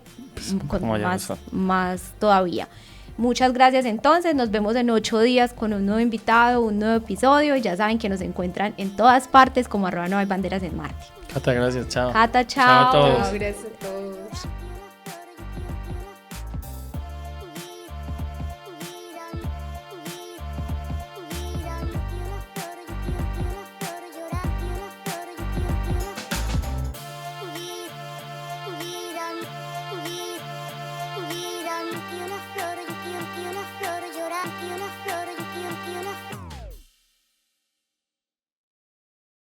con más todavía. Muchas gracias entonces, nos vemos en 8 días con un nuevo invitado, un nuevo episodio. Ya saben que nos encuentran en todas partes como @nohaybanderas en Marte. Cata, gracias, chao. Cata, chao. Chao a todos. Chao, gracias a todos. una flor, yo quiero una flor.